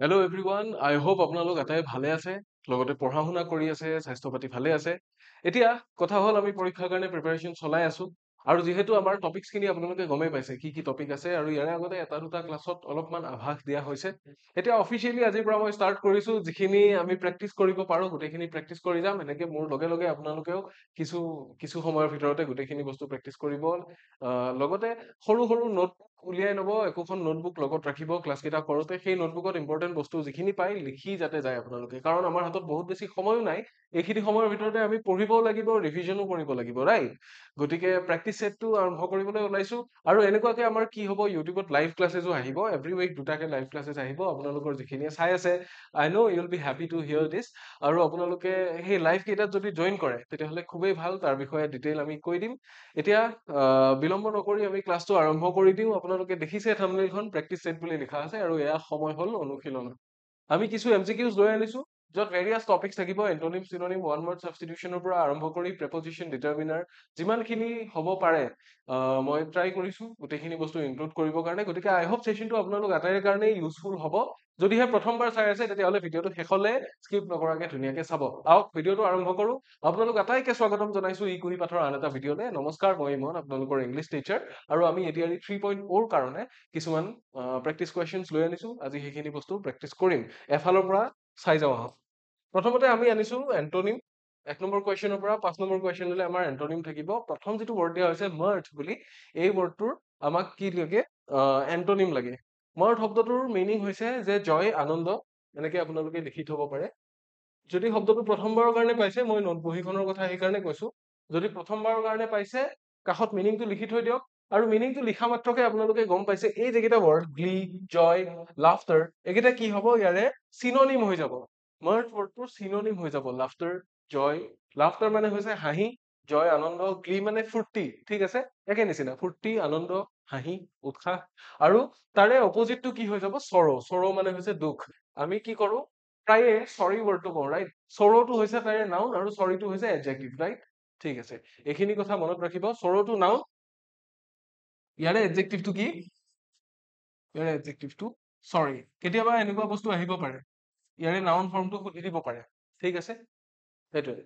Hello' everyone আই hope আপোনালোক এটাই ভালে আছে লগতে পঢ়া শুনা কৰি আছে স্বাস্থ্য পাতি ভালে আছে এতিয়া কথা হ'ল আমি পৰীক্ষাৰ কাৰণে প্ৰিপাৰেচন চলাই আছো আৰু যিহেতু আমাৰ টপিকছখিনি আপোনালোকে গমেই পাইছে কি কি টপিক আছে আৰু ইয়াৰে আগতে এটা দুটা ক্লাছত অলপমান আভাস দিয়া হৈছে এতিয়া অফিচিয়েলি আজিৰ পৰা মই ষ্টাৰ্ট কৰিছো যিখিনি আমি প্ৰেক্টিচ কৰিব পাৰো গোটেইখিনি প্ৰেক্টিচ কৰি যাম এনেকে মোৰ লগে লগে আপোনালোকেও কিছু কিছু সময়ৰ ভিতৰতে গোটেইখিনি বস্তু প্ৰেক্টিচ কৰিব লগতে সৰু সৰু নোটবুক উলিয়াই ল'ব একোখন নোটবুক লগত ৰাখিব ক্লাছ কেইটা কৰোঁতে সেই নোটবুকত ইম্পৰ্টেণ্ট বস্তু যিখিনি পাই লিখি যাতে যায় আপোনালোকে কাৰণ আমাৰ হাতত বহুত বেছি সময়ো নাই এইখিনি সময়ৰ ভিতৰতে আমি পঢ়িবও লাগিব ৰিভিজনো কৰিব লাগিব ৰাইট গতিকে প্ৰেক্টিচ ছেটটো আৰম্ভ কৰিবলৈ ওলাইছো আৰু এনেকুৱাকে আমাৰ কি হ'ব ইউটিউবত লাইভ ক্লাছেছো আহিব এভৰি উইক দুটাকে লাইভ ক্লাছেছ আহিব আপোনালোকৰ যিখিনিয়ে চাই আছে I know' you will be happy to hear this আৰু আপোনালোকে সেই লাইভ কেইটাত যদি জইন কৰে তেতিয়াহ'লে খুবেই ভাল তাৰ বিষয়ে ডিটেইল আমি কৈ দিম এতিয়া বিলম্ব নকৰি আমি ক্লাছটো আৰম্ভ কৰি দিওঁ আপোনালোকে দেখিছে থাম্বনেইলখন প্ৰেক্টিচ ছেট বুলি লিখা আছে আৰু এয়া সময় হ'ল অনুশীলনৰ আমি কিছু এমচিকিউজ লৈ আনিছো য'ত ভেৰিয়াছ টপিকছ থাকিব এন্টনিম চিনোনিম ওৱান ৱৰ্ড ছাবষ্টিটিউশ্যনৰ পৰা আৰম্ভ কৰি প্ৰেপজিশ্যন ডিটাৰমিনাৰ যিমানখিনি হ'ব পাৰে মই ট্ৰাই কৰিছো গোটেইখিনি বস্তু ইনক্লুড কৰিবৰ কাৰণে গতিকে আই হোপ ছেশ্যনটো আপোনালোক আটাইৰে কাৰণেই ইউজফুল হ'ব যদিহে প্ৰথমবাৰ চাই আছে তেতিয়াহ'লে ভিডিঅ'টো শেষলৈ স্কিপ নকৰাকে ধুনীয়াকে চাব আহক ভিডিঅ'টো আৰম্ভ কৰোঁ আপোনালোক আটাইকে স্বাগতম জনাইছো ই কুৰি পাঠৰ আন এটা ভিডিঅ'লে নমস্কাৰ মই ইমন আপোনালোকৰ ইংলিছ টিচাৰ আৰু আমি এতিয়া 3.0 কাৰণে কিছুমান প্ৰেক্টিচ কুৱেশ্যনছ লৈ আনিছো আজি সেইখিনি বস্তু প্ৰেক্টিচ কৰিম এফালৰ পৰা চাই যাওঁ আহক প্ৰথমতে আমি আনিছো এন্টনিম এক নম্বৰ কুৱেশ্যনৰ পৰা 5 নম্বৰ কুৱেশ্যনলৈ আমাৰ এন্টনিম থাকিব প্ৰথম যিটো ৱৰ্ড দিয়া হৈছে মাৰ্জ বুলি এই ৱৰ্ডটোৰ আমাক কি লাগে এন্টনিম লাগে মাৰ্জ শব্দটোৰ মিনিং হৈছে যে জয় আনন্দ এনেকে আপোনালোকে লিখি থব পাৰে যদি শব্দটো প্ৰথমবাৰৰ কাৰণে পাইছে মই নোট বহীখনৰ কথা সেইকাৰণে কৈছো যদি প্ৰথমবাৰৰ কাৰণে পাইছে কাষত মিনিংটো লিখি থৈ দিয়ক আৰু মিনিংটো লিখা মাত্ৰকে আপোনালোকে গম পাইছে এই যেকেইটা ৱৰ্ড গ্লি জয় লাফটাৰ এইকেইটা কি হ'ব ইয়াৰে চিননিম হৈ যাব মাৰ্জ ৱৰ্ডটোৰ চিননিম হৈ যাব লাফটাৰ জয় লাফটাৰ মানে হৈছে হাঁহি জয় আনন্দ গ্লি মানে ফূৰ্তি ঠিক আছে একে নিচিনা ফূৰ্তি আনন্দ হাঁহি উৎসাহ আৰু তাৰে অপজিটটো কি হৈ যাব চৰ মানে হৈছে দুখ আমি কি কৰো প্ৰায়ে চৰি ৱৰ্ডটো কওঁ ৰাইট চৰটো হৈছে তাৰে নাউন আৰু চৰিটো হৈছে এডজেক্টিভ ৰাইট ঠিক আছে এইখিনি কথা মনত ৰাখিব চৰটো নাউন ইয়াৰে এডজেক্টিভটো কি ইয়াৰে এডজেক্টিভটো চৰি কেতিয়াবা এনেকুৱা বস্তু আহিব পাৰে ইয়াৰে নাউন ফৰ্মটো সুধি দিব পাৰে ঠিক আছে সেইটোৱে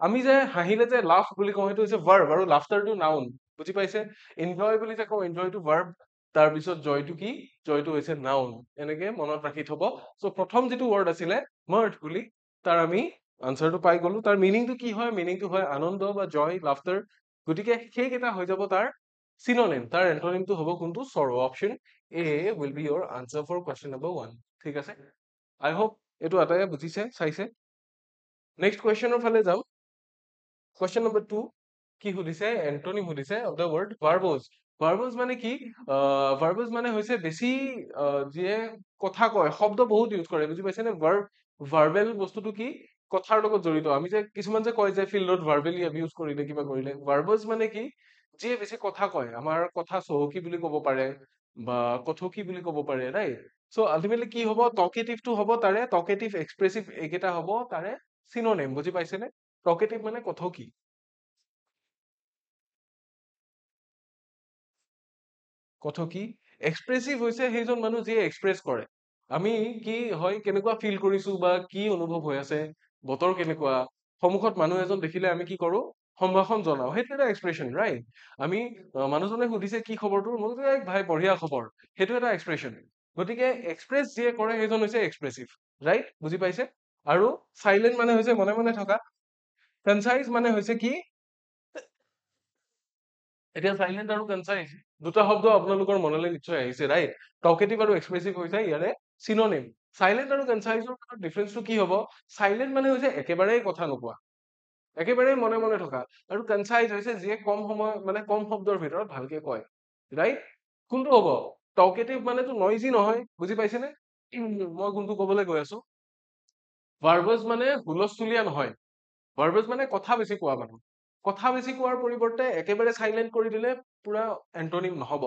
আমি যে হাঁহিলে যে লাফ বুলি কওঁ সেইটো হৈছে ভাৰ্ব আৰু লাফটাৰটো নাউন বুজি পাইছে এনজয় বুলি যে কওঁ এনজয়টো ভাৰ্ব তাৰপিছত জয়টো কি জয়টো হৈছে নাউন এনেকে মনত ৰাখি থব চ' প্ৰথম যিটো ৱৰ্ড আছিলে মাৰ্ট বুলি তাৰ আমি আনচাৰটো পাই গলো তাৰ মিনিংটো কি হয় মিনিংটো হয় আনন্দ বা জয় লাফটাৰ গতিকে সেইকেইটা হৈ যাব তাৰ চিনোনিম তাৰ এন্টনিমটো হ'ব কোনটো চৰ option A will be your answer for question number 1 ঠিক আছে আই হোপ এইটো আটাইয়ে বুজিছে চাইছে নেক্সট কুৱেশ্যনৰ ফালে যাম কুৱেশ্যন নম্বৰ 2 কি সুধিছে এন্টনিম সুধিছে of the word verbs verbs মানে কি ভাৰ্বছ মানে হৈছে বেছি যিয়ে কথা কয় শব্দ বহুত ইউজ কৰে বুজি পাইছে নে ভাৰ্বেল বস্তুটো কি কথাৰ লগত জড়িত আমি যে কিছুমান যে কয় যে ফিল্ডত ভাৰ্বেলি এবিউজ কৰিলে কিবা কৰিলে ভাৰ্বছ মানে কি যিয়ে বেছি কথা কয় আমাৰ কথা চহকী বুলি ক'ব পাৰে বা কথকি বুলি ক'ব পাৰে ৰাইট চ' আল্টিমেটলি কি হ'ব টকেটিভটো হ'ব তাৰে টকেটিভ এক্সপ্ৰেছিভ এইকেইটা হ'ব তাৰে চিনোনিম বুজি পাইছেনে টকেটিভ মানে কথকি কথকি এক্সপ্ৰেছিভ হৈছে সেইজন মানুহ যিয়ে এক্সপ্ৰেছ কৰে আমি কি হয় কেনেকুৱা ফিল কৰিছো বা কি অনুভৱ হৈ আছে বতৰ কেনেকুৱা সন্মুখত মানুহ এজন দেখিলে আমি কি কৰো সম্ভাষণ জনাও সেইটো এটা এক্সপ্ৰেছন ৰাইট আমি মানুহজনে সুধিছে কি খবৰটো মই কৈছো এক ভাই বঢ়িয়া খবৰ সেইটো এটা এক্সপ্ৰেছন গতিকে এক্সপ্ৰেছ যিয়ে কৰে সেইজন হৈছে এক্সপ্ৰেছিভ ৰাইট বুজি পাইছে আৰু চাইলেণ্ট মানে হৈছে মনে মনে থকা কনচাইজ মানে হৈছে কি এতিয়া চাইলেণ্ট আৰু কনচাইজ দুটা শব্দ আপোনালোকৰ মনলৈ নিশ্চয় আহিছে ৰাইট টকেটিভ আৰু এক্সপ্ৰেছিভ হৈছে ইয়াৰে চিনোনিম চাইলেণ্ট আৰু কনচাইজৰ মাজত ডিফাৰেন্সটো কি হ'ব চাইলেণ্ট মানে হৈছে একেবাৰেই কথা নোকোৱা একেবাৰে মনে মনে থকা আৰু কনচাইজ হৈছে যিয়ে কম সময় মানে কম শব্দৰ ভিতৰত ভালকে কয় ৰাইট কোনটো হ'ব টকেটিভ মানেতো নইজি নহয় বুজি পাইছেনে মই কোনটো কবলৈ গৈ আছো ভাৰ্বছ মানে হুলস্থুলীয়া নহয় ভাৰ্বছ মানে কথা বেছি কোৱা মানুহ কথা বেছি কোৱাৰ পৰিৱৰ্তে একেবাৰে চাইলেণ্ট কৰি দিলে পুৰা এন্টনিম নহব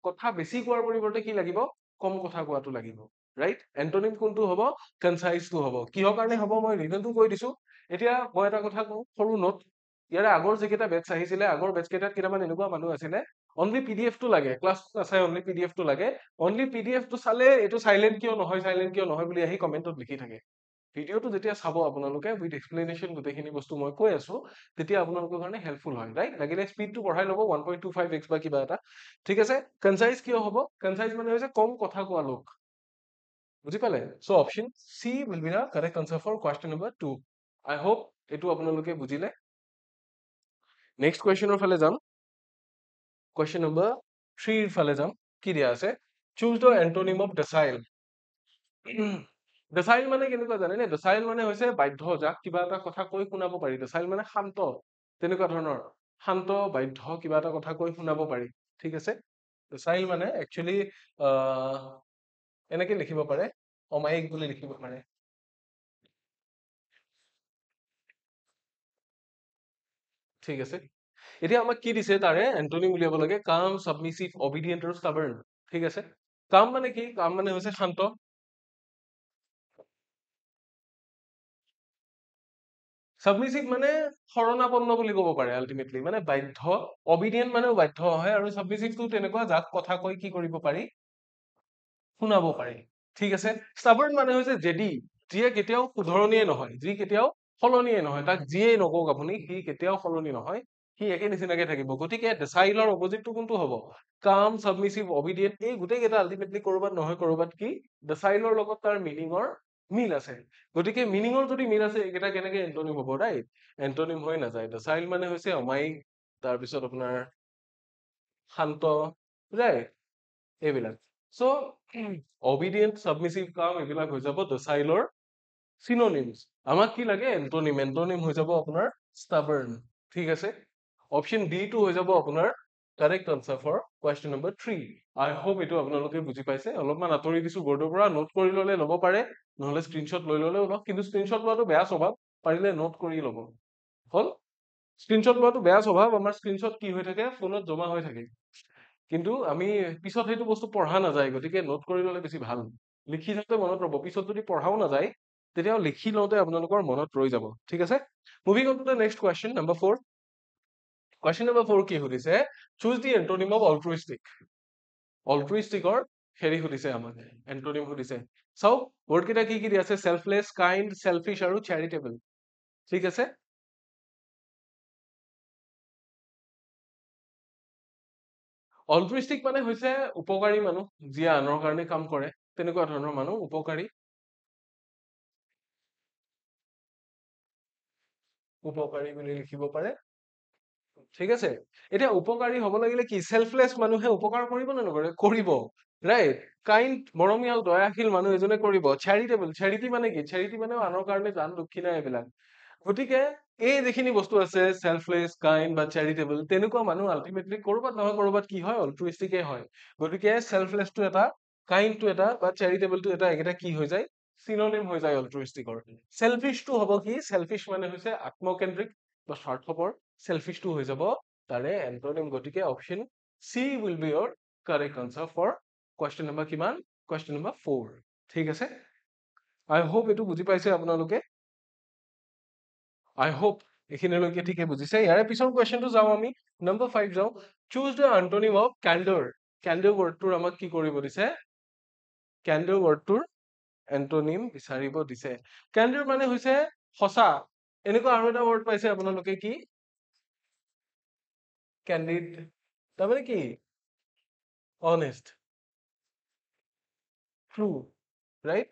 কথা বেছি কোৱাৰ পৰিৱৰ্তে কি লাগিব কম কথা কোৱাটো লাগিব ৰাইট এন্টনিম কোনটো হ'ব কনচাইজটো হ'ব কিহৰ কাৰণে হ'ব মই ৰিজনটো কৈ দিছো এতিয়া মই এটা কথা কওঁ সৰু নোট ইয়াৰে আগৰ যিকেইটা বেটছ আহিছিলে আগৰ বেটছ কেইটাত কেইটামান এনেকুৱা মানুহ আছিলে অনলি পিডিএফ টো লাগে, ক্লাছ নাচাই অনলি পিডিএফ টো লাগে। অনলি পিডিএফ টো চালে এইটো চাইলেণ্ট কিয় নহয় বুলি আহি কমেন্টত লিখি থাকে। ভিডিঅ'টো যেতিয়া চাব আপোনালোকে উইথ এক্সপ্লেনেশ্যন গোটেইখিনি বস্তু মই কৈ আছো, তেতিয়া আপোনালোকৰ কাৰণে হেল্পফুল হয়, ৰাইট? লাগিলে স্পীডটো বঢ়াই ল'ব 1.25x বা কিবা এটা, ঠিক আছে? কনচাইজ কিয় হ'ব? কনচাইজ মানে হৈছে কম কথা কোৱা লোক, বুজি পালে? So' option C will be the correct answer for question number 2। I hope এইটো আপোনালোকে বুজিলে। নেক্সট কুৱেশ্যনৰ ফালে যাম। কুৱেশ্যন নম্বৰ 3 ফালে যাম। কি দিয়া আছে? Choose the antonym of docile. Docile মানে কেনেকুৱা জানেনে? ডেচাইল মানে হৈছে বাধ্য, যাক কিবা এটা কথা কৈ শুনাব পাৰি। ডেচাইল মানে শান্ত, তেনেকুৱা ধৰণৰ শান্ত বাধ্য কিবা এটা কথা কৈ শুনাব পাৰি, ঠিক আছে? ডেচাইল মানে একচুৱেলি এনেকে লিখিব পাৰে, অমায়িক বুলি লিখিব পাৰে। ঠিক আছে, এতিয়া আমাক কি দিছে? তাৰে এন্টোনিম উলিয়াব লাগে। কাম, সাবমিছিভ, অবিডিয়েন্ট আৰু ষ্টাবাৰ্ণ, ঠিক আছে? কাম মানে কি? কাম মানে হৈছে শান্ত। সাবমিছিভ মানে শৰণাপন্ন বুলি ক'ব পাৰে আলটিমেটলি, মানে বাধ্য। অবিডিয়েন্ট মানেও বাধ্য হয়, আৰু সাবমিছিভটো তেনেকুৱা যাক কথা কৈ কি কৰিব পাৰি? শুনাব পাৰি, ঠিক আছে? ষ্টাবাৰ্ণ মানে হৈছে জেদি, যিয়ে কেতিয়াও শুধৰণিয়ে নহয়, যি কেতিয়াও সলনিয়ে নহয়। তাক যিয়েই নকওক আপুনি, সি কেতিয়াও সলনি নহয়, সি একে নিচিনাকে থাকিব। গতিকে ডেচাইলৰ অপজিটটো কোনটো হ'ব? কাম, সাবমিছিভ, অবিডিয়েন্ট, এই গোটেইকেইটা আলটিমেটলি কৰবাত নহয় কৰবাত কি ডেচাইলৰ লগত তাৰ মিনিঙৰ মিল আছে। গতিকে মিনিঙৰ যদি মিল আছে, এইকেইটা কেনেকে এন্টোনিম হ'ব? ৰাইট? এন্টোনিম হৈ নাযায়। ডেচাইল মানে হৈছে অমায়িক, তাৰপিছত আপোনাৰ শান্ত, ৰাইট? এইবিলাক। চ' অবিডিয়েন্ট, সাবমিছিভ, কাম এইবিলাক হৈ যাব ডেচাইলৰ চিনোনিমছ। আমাক কি লাগে? এন্টোনিম। এন্টোনিম হৈ যাব আপোনাৰ ষ্টাবাৰ্ণ, ঠিক আছে? অপশ্যন ডি টো হৈ যাব আপোনাৰ correct answer for question number 3। I hope এইটো আপোনালোকে বুজি পাইছে। অলপমান আঁতৰি দিছো বৰ্ডৰ পৰা, নোট কৰি ললে ল'ব পাৰে, নহলে স্ক্ৰীনশ্বট লৈ ললেও লওক। কিন্তু স্ক্ৰীনশ্বট লোৱাটো বেয়া স্বভাৱ, পাৰিলে নোট কৰি ল'ব। হল? স্ক্ৰীনশ্বট লোৱাটো বেয়া স্বভাৱ। আমাৰ স্ক্ৰীনশ্বট কি হৈ থাকে? ফোনত জমা হৈ থাকে, কিন্তু আমি পিছত সেইটো বস্তু পঢ়া নাযায়। গতিকে নোট কৰি ললে বেছি ভাল। লিখি থাকোতে মনত ৰব, পিছত যদি পঢ়াও নাযায় তেতিয়াও লিখি লওঁতে আপোনালোকৰ মনত ৰৈ যাব, ঠিক আছে? Moving on to the next question number 4। Question number 4 কি সুধিছে? Choose the antonym of altruistic. অল্ট্ৰুইষ্টিকৰ হেৰি সুধিছে আমাক, এন্টোনিম সুধিছে। চাওক ৱৰ্ড কেইটা কি কি দিয়া আছে? সেলফলেছ, কাইণ্ড, সেলফিছ আৰু চেৰিটেবল, ঠিক আছে? অল্ট্ৰুইষ্টিক মানে হৈছে উপকাৰী মানুহ, যিয়ে আনৰ কাৰণে কাম কৰে, তেনেকুৱা ধৰণৰ মানুহ, উপকাৰী। উপকাৰী বুলি লিখিব পাৰে, ঠিক আছে? এতিয়া উপকাৰী হব লাগিলে কি? সেলফলেছ মানুহে উপকাৰ কৰিব নে নকৰে? কৰিব, ৰাইট? কাইণ্ড, মৰমীয়াল, দয়াশীল মানুহ এজনে কৰিব। চেৰিটেবল, চেৰিটি মানে কি? চেৰিটি মানে আনৰ কাৰণে দান দক্ষিণা এইবিলাক। গতিকে এই যিখিনি বস্তু আছে, সেলফলেছ, কাইণ্ড বা চেৰিটেবল, তেনেকুৱা মানুহ আলটিমেটলি কৰবাত নহয় কৰবাত কি হয়? অল্ট্ৰুইষ্টিকে হয়। গতিকে সেলফলেছটো এটা, কাইণ্ডটো এটা বা চেৰিটেবলটো এটা, এইকেইটা কি হৈ যায়? চিনোনিম হৈ যায় অল্ট্ৰুইষ্টিকৰ। সেলফিছটো হ'ব কি? সেলফিছ মানে হৈছে আত্মকেন্দ্ৰিক বা স্বাৰ্থপৰ। সেলফিছটো হৈ যাব তাৰে এন্টোনিম। গতিকে option C will be your correct answer for question number কিমান? কুৱেশ্যন নম্বৰ 4, ঠিক আছে? আই হোপ এইটো বুজি পাইছে আপোনালোকে। আই হোপ এইখিনিলৈকে ঠিকে বুজিছে। ইয়াৰে পিছৰ কুৱেশ্যনটো যাওঁ আমি, নম্বৰ 5 যাওঁ। Choose the antonym of candour. Candour ৱৰ্ডটোৰ আমাক কি কৰিব দিছে? কেণ্ডৰ ৱৰ্ডটোৰ এন্টোনিম বিচাৰিব দিছে। কেণ্ডৰ মানে হৈছে সঁচা। এনেকুৱা আৰু এটা ৱৰ্ড পাইছে আপোনালোকে, কি? ক্যান্ডিড, তাৰমানে কি? Honest, true, right?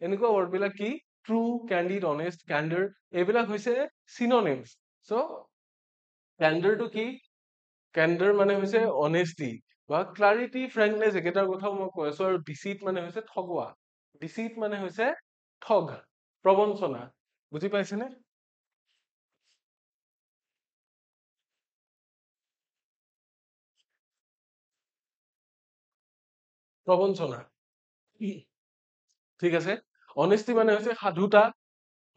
এনেকুৱা ৱৰ্ড বিলাক কি? ট্ৰু, ক্যান্ডিড, অনেষ্ট, ক্যান্ডৰ, এইবিলাক হৈছে চিনোনিমছ। চ' ক্যান্ডৰটো কি? ক্যান্ডৰ মানে হৈছে অনেষ্টি বা ক্লাৰিটি, ফ্ৰেংকনেছ, একেটাৰ কথাও মই কৈ আছো। আৰু ডিচিট মানে হৈছে ঠগোৱা। ডিচিট মানে হৈছে ঠগ, প্ৰবঞ্চনা, বুজি পাইছেনে? প্ৰবঞ্চনা, ঠিক আছে? অনেষ্টি মানে হৈছে সাধুতা,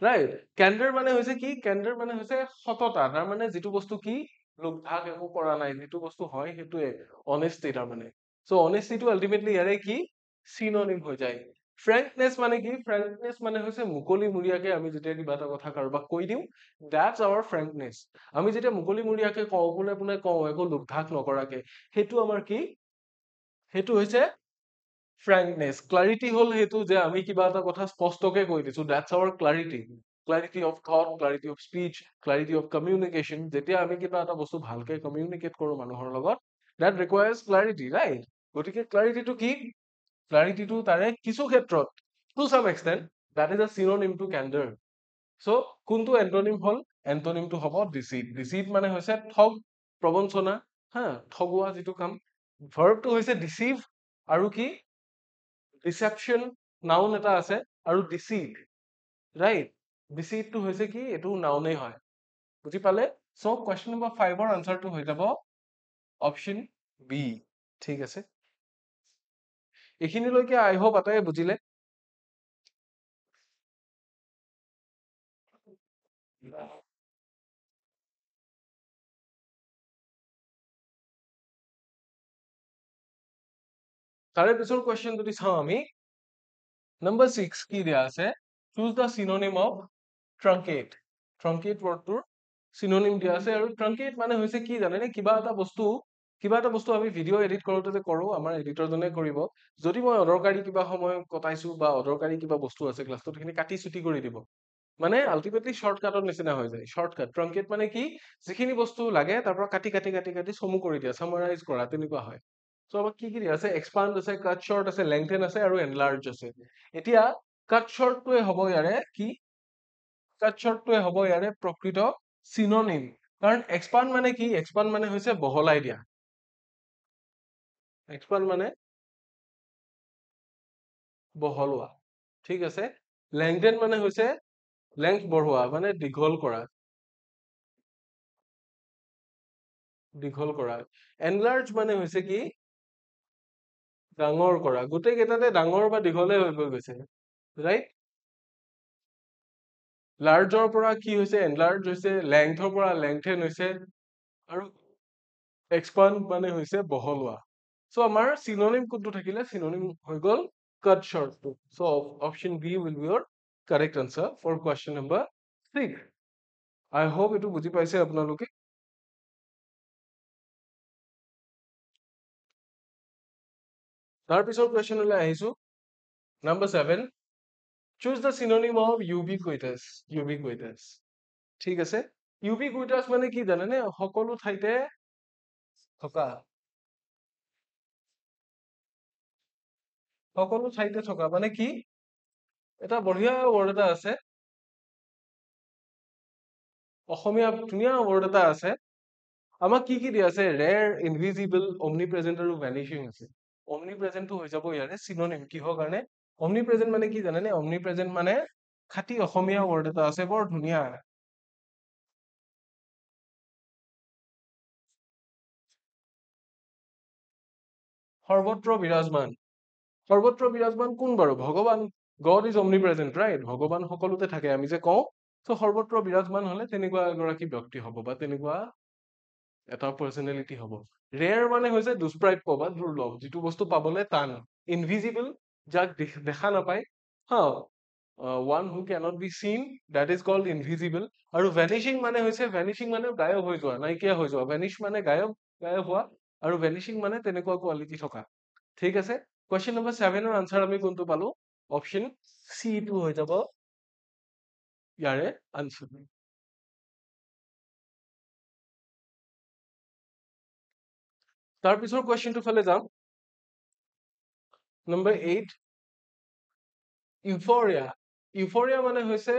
ৰাইট? কেণ্ডৰ মানে হৈছে কি? কেণ্ডৰ মানে হৈছে সততা। তাৰ মানে যিটো বস্তু কি? লোক ভাগ একো কৰা নাই, যিটো বস্তু হয় সেইটোৱে অনেষ্টি। তাৰ মানে চ' অনেষ্টিটো আলটিমেটলি ইয়াৰে কি? চিনোনিম হৈ যায়। ফ্ৰেংকনেছ মানে কি? ফ্ৰেংকনেছ মানে হৈছে মুকলিমূৰীয়াকে আমি যেতিয়া কিবা এটা কথা কাৰোবাক কৈ দিওঁ, that's our frankness. আমি যেতিয়া মুকলিমূৰীয়াকে কওঁ, পোনে পোনে কওঁ, একো লোকধাক নকৰাকে, সেইটো আমাৰ কি? সেইটো হৈছে ফ্ৰেংকনেছ। ক্লাৰিটি হ'ল সেইটো যে আমি কিবা এটা কথা স্পষ্টকে কৈ দিছো, that's our clarity. Clarity of thought, clarity of speech, clarity of communication. যেতিয়া আমি কিবা এটা বস্তু ভালকে কমিউনিকেট কৰো মানুহৰ লগত, that requires clarity, right? গতিকে ক্লাৰিটিটো কি? ক্লাৰিটিটো তাৰে কিছু ক্ষেত্ৰত, to some extent, that is a synonym to candor. So কোনটো এন্টনিম হ'ল? এন্টনিমটো হ'ব ডিচিট। ডিচিট মানে হৈছে ঠগ, প্ৰবঞ্চনা, হা, ঠগোৱা যিটো কাম। ভাৰ্বটো হৈছে ডিচিভ, আৰু কি? ডিচেপশ্যন, নাউন এটা আছে, আৰু ডিচিট, ৰাইট? ডিচিটটো হৈছে কি? এইটো নাউনেই হয়। বুজি পালে? চ' কুৱেশ্যন নম্বৰ 5ৰ আনচাৰটো হৈ যাব অপশ্যন বি। ঠিক আছে, এইখিনিলৈকে আই হোপ আটাইয়ে বুজিলে। তাৰে পিছৰ কুৱেশ্যন যদি চাওঁ আমি, নম্বৰ 6 কি দিয়া আছে? Choose the synonym of truncate. Truncate ৱৰ্ডটোৰ চিনোনিম দিয়া আছে, আৰু ট্ৰাংকেট মানে হৈছে কি জানেনে? কিবা এটা বস্তু আমি ভিডিঅ' এডিট কৰোঁতে যে কৰোঁ, আমাৰ এডিটৰজনে কৰিব, যদি মই অদৰকাৰী কিবা সময় কটাইছো বা অদৰকাৰী কিবা বস্তু আছে ক্লাছটোত, সেইখিনি কাটি চুটি কৰি দিব, মানে আল্টিমেটলি শ্বৰ্টকাটৰ নিচিনা হৈ যায়। শ্বৰ্টকাট ট্ৰাংকেট মানে কি? যিখিনি বস্তু লাগে তাৰ পৰা কাটি কাটি কাটি কাটি চমু কৰি দিয়া, চামাৰাইজ কৰা, তেনেকুৱা হয়। চ' আমাক কি কি দিয়া আছে? এক্সপাণ্ড আছে, কাট শ্বৰ্ট আছে, লেংথেন আছে, আৰু এনলাৰ্জ আছে। এতিয়া কাট শ্বৰ্টটোৱে হ'ব ইয়াৰে কি? কাট শ্বৰ্টটোৱে হ'ব ইয়াৰে প্ৰকৃত চিনোনিম। কাৰণ এক্সপাণ্ড মানে কি? এক্সপাণ্ড মানে হৈছে বহলাই দিয়া। এক্সপাণ্ড মানে বহলোৱা, ঠিক আছে। লেংথেন মানে হৈছে লেংথ বঢ়োৱা, মানে দীঘল কৰা, দীঘল কৰা। এনলাৰ্জ মানে হৈছে কি? ডাঙৰ কৰা। গোটেই কেইটাতে ডাঙৰ বা দীঘলে হৈ গৈ গৈছে, ৰাইট? লাৰ্জৰ পৰা কি হৈছে? এনলাৰ্জ হৈছে। লেংথৰ পৰা লেংথেন হৈছে, আৰু এক্সপাণ্ড মানে হৈছে বহলোৱা। চ' আমাৰ চিনোনিম কোনটো থাকিলে? চিনোনিম হৈ গ'ল কাট শ্বৰ্টটো। So' option B will be your correct answer for question number 6। I hope এইটো বুজি পাইছে আপোনালোকে। তাৰ পিছৰ কুৱেশ্যনলৈ আহিছো, number 7। Choose the synonym of ubiquitous. Ubiquitous, ঠিক আছে। ইউবিকুইটাছ মানে কি জানেনে? সকলো ঠাইতে থকা, সকলো ঠাইতে থকা মানে কি? এটা বঢ়িয়া ৱৰ্ড এটা আছে, অসমীয়া ধুনীয়া ৱৰ্ড এটা আছে। আমাক কি কি দিয়া আছে? ৰেৰ, ইনভিজিবল, অমনি প্ৰেজেন্ট, আৰু ভেনিচিং আছে। অমনি প্ৰেজেন্টটো হৈ যাব ইয়াৰে চিনোনিম। কিহৰ কাৰণে? অমনি প্ৰেজেন্ট মানে কি জানেনে? অমনি প্ৰেজেন্ট মানে খাটি অসমীয়া ৱৰ্ড এটা আছে, বৰ ধুনীয়া। সৰ্বত্ৰ বিৰাজমান। সৰ্বত্ৰ বিৰাজমান কোন বাৰু? ভগৱান। গড ইজ অমনি প্ৰেজেন্ট, ৰাইট? ভগৱান সকলোতে থাকে আমি যে কওঁ। চ' সৰ্বত্ৰ বিৰাজমান হলে তেনেকুৱা এগৰাকী ব্যক্তি হ'ব, বা তেনেকুৱা এটা পাৰ্চনেলিটি হ'ব। ৰেয়াৰ মানে হৈছে দুষ্প্ৰাপ্য বা দুৰ্লভ, যিটো বস্তু পাবলৈ টান। ইনভিজিবল, যাক দেখা নাপায়, হা, ওৱান হু কেনট বি চিন, দেট ইজ কল্ড ইনভিজিবল। আৰু ভেনিচিং মানে হৈছে, ভেনিচিং মানে গায়ব হৈ যোৱা, নাইকিয়া হৈ যোৱা। ভেনিছ মানে গায়ব, গায়ব হোৱা, আৰু ভেনিচিং মানে তেনেকুৱা কোৱালিটি থকা। ঠিক আছে, কুৱেশ্যন নম্বৰ 7ৰ আনচাৰ আমি কোনটো পালো? অপশ্যন চি টো হৈ যাব ইয়াৰে আনচাৰ। তাৰ পিছৰ কুৱেশ্যনটো ফালে যাম, নম্বৰ 8। ইউফৰিয়া। ইউফৰিয়া মানে হৈছে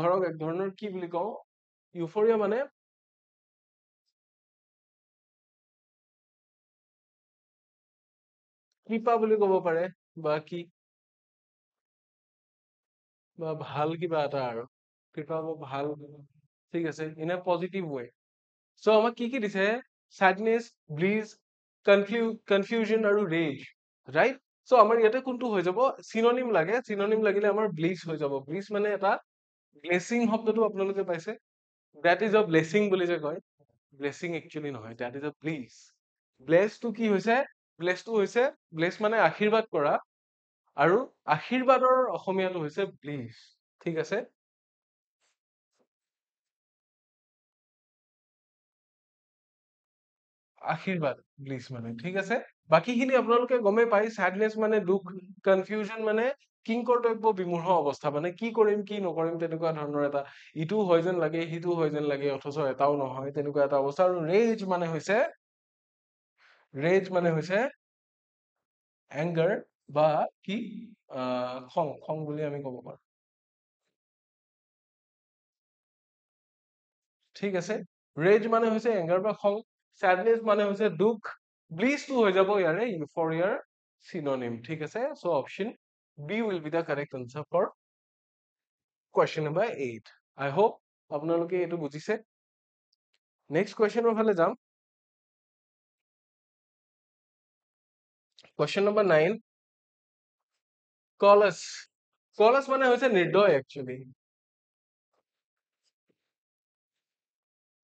ধৰক এক ধৰণৰ কি বুলি কওঁ, ইউফৰিয়া মানে কৃপা বুলি ক'ব পাৰে, বা কি, বা ভাল কিবা এটা আৰু। কৃপা বা ভাল, ঠিক আছে, ইন এ পজিটিভ ৱে। চ' আমাক কি কি দিছে? চেডনেছ, ব্লিজ, কনফিউজন, আৰু ৰেজ, ৰাইট? চ' আমাৰ ইয়াতে কোনটো হৈ যাব? চিনোনিম লাগে। চিনোনিম লাগিলে আমাৰ ব্লিজ হৈ যাব। ব্লিজ মানে এটা ব্লেছিং শব্দটো আপোনালোকে পাইছে, দেট ইজ অ ব্লেছিং বুলি যে কয়, ব্লেছিং একচুৱেলি নহয়, দেট ইজ অ ব্লিজ। ব্লেছটো কি হৈছে? ব্লেছটো হৈছে, ব্লেছ মানে আশীৰ্বাদ কৰা, আৰু আশীৰ্বাদৰ অসমীয়াটো হৈছে ব্লিছ ঠিক আছে আশীৰ্বাদ ব্লিছ মানে ঠিক আছে বাকীখিনি আপোনালোকে গমেই পাই sadness মানে দুখ কনফিউজন মানে কিংকৰ্তব্য বিমূঢ় অৱস্থা মানে কি কৰিম কি নকৰিম তেনেকুৱা ধৰণৰ এটা ইটো হয় যেন লাগে সিটো হয় যেন লাগে অথচ এটাও নহয় তেনেকুৱা এটা অৱস্থা আৰু ৰেজ মানে হৈছে এংগাৰ বা কি খং খং বুলি আমি ক'ব পাৰো ঠিক আছে ৰেজ মানে হৈছে এংগাৰ বা খং sadness মানে হৈছে দুখ ব্লিছটো হৈ যাব ইয়াৰে ইউফৰিয়াৰ চিনোনিম ঠিক আছে so' option B will be the correct answer for question number 8 I hope আপোনালোকে এইটো বুজিছে নেক্সট কুৱেশ্যনৰ ফালে যাম কুৱেশ্যন নম্বৰ 9 কলছ কলছ মানে হৈছে নিৰ্দয় একচুৱেলি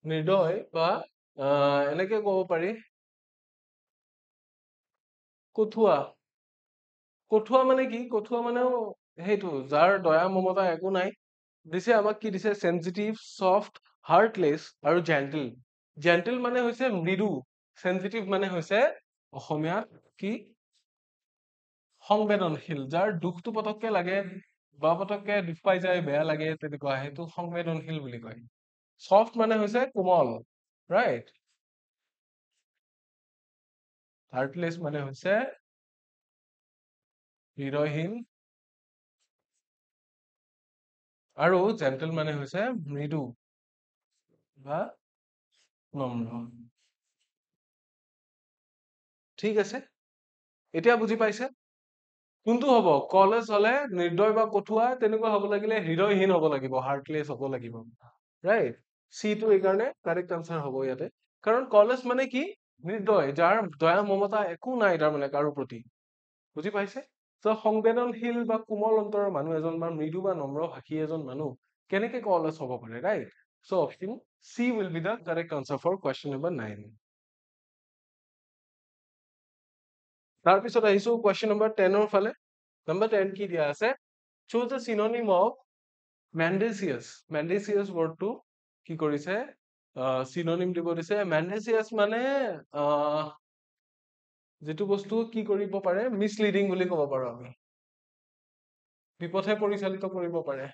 নিৰ্দয় বা এনেকে ক'ব পাৰি কঠুৱা কঠুৱা মানে কি কঠুৱা মানেও সেইটো যাৰ দয়া মমতা একো নাই দিছে আমাক কি দিছে চেনচিটিভ চফ্ট হাৰ্টলেছ আৰু জেণ্টেল জেণ্টেল মানে হৈছে মৃদু চেনচিটিভ মানে হৈছে অসমীয়াত কি সংবেদনশীল যাৰ দুখটো পতককে লাগে বা পতককে দুখ পাই যায় বেয়া লাগে তেনেকুৱা সেইটো সংবেদনশীল বুলি কয় চফ্ট মানে হৈছে কোমল ৰাইট হাৰ্টলেছ মানে হৈছে হৃদয়হীন আৰু জেণ্টেল মানে হৈছে মৃদু বা নম্ৰ ঠিক আছে এতিয়া বুজি পাইছে কোনটো হ'ব কলেজ হলে নিৰ্দয় বা কঠুৱা তেনেকুৱা হ'ব লাগিলে হৃদয়হীন হ'ব লাগিব হাৰ্টলেছ হ'ব লাগিব ৰাইট চি টো এইকাৰণে কাৰেক্ট আনচাৰ হ'ব ইয়াতে কাৰণ কলেজ মানে কি নিৰ্দয় যাৰ দয়া মমতা একো নাই তাৰমানে কাৰো প্ৰতি বুজি পাইছে চ সংবেদনশীল বা কোমল অন্তৰৰ মানুহ এজন বা মৃদু বা নম্ৰ ভাষী এজন মানুহ কেনেকে কলেজ হ'ব পাৰে right so option C will be the correct answer for question number 9 তাৰপিছত আহিছো কুৱেশ্যন নম্বৰ 10 ফালে নম্বৰ 10 কি দিয়া আছে চুজ দ্য চিনোনিম অফ মেণ্ডেচিয়াছ ৱৰ্ডটো কি কৰিছে চিনোনিম দিব দিছে মেণ্ডেচিয়াছ মানে যিটো বস্তু কি কৰিব পাৰে মিছলিডিং বুলি ক'ব পাৰো আমি বিপথে পৰিচালিত কৰিব পাৰে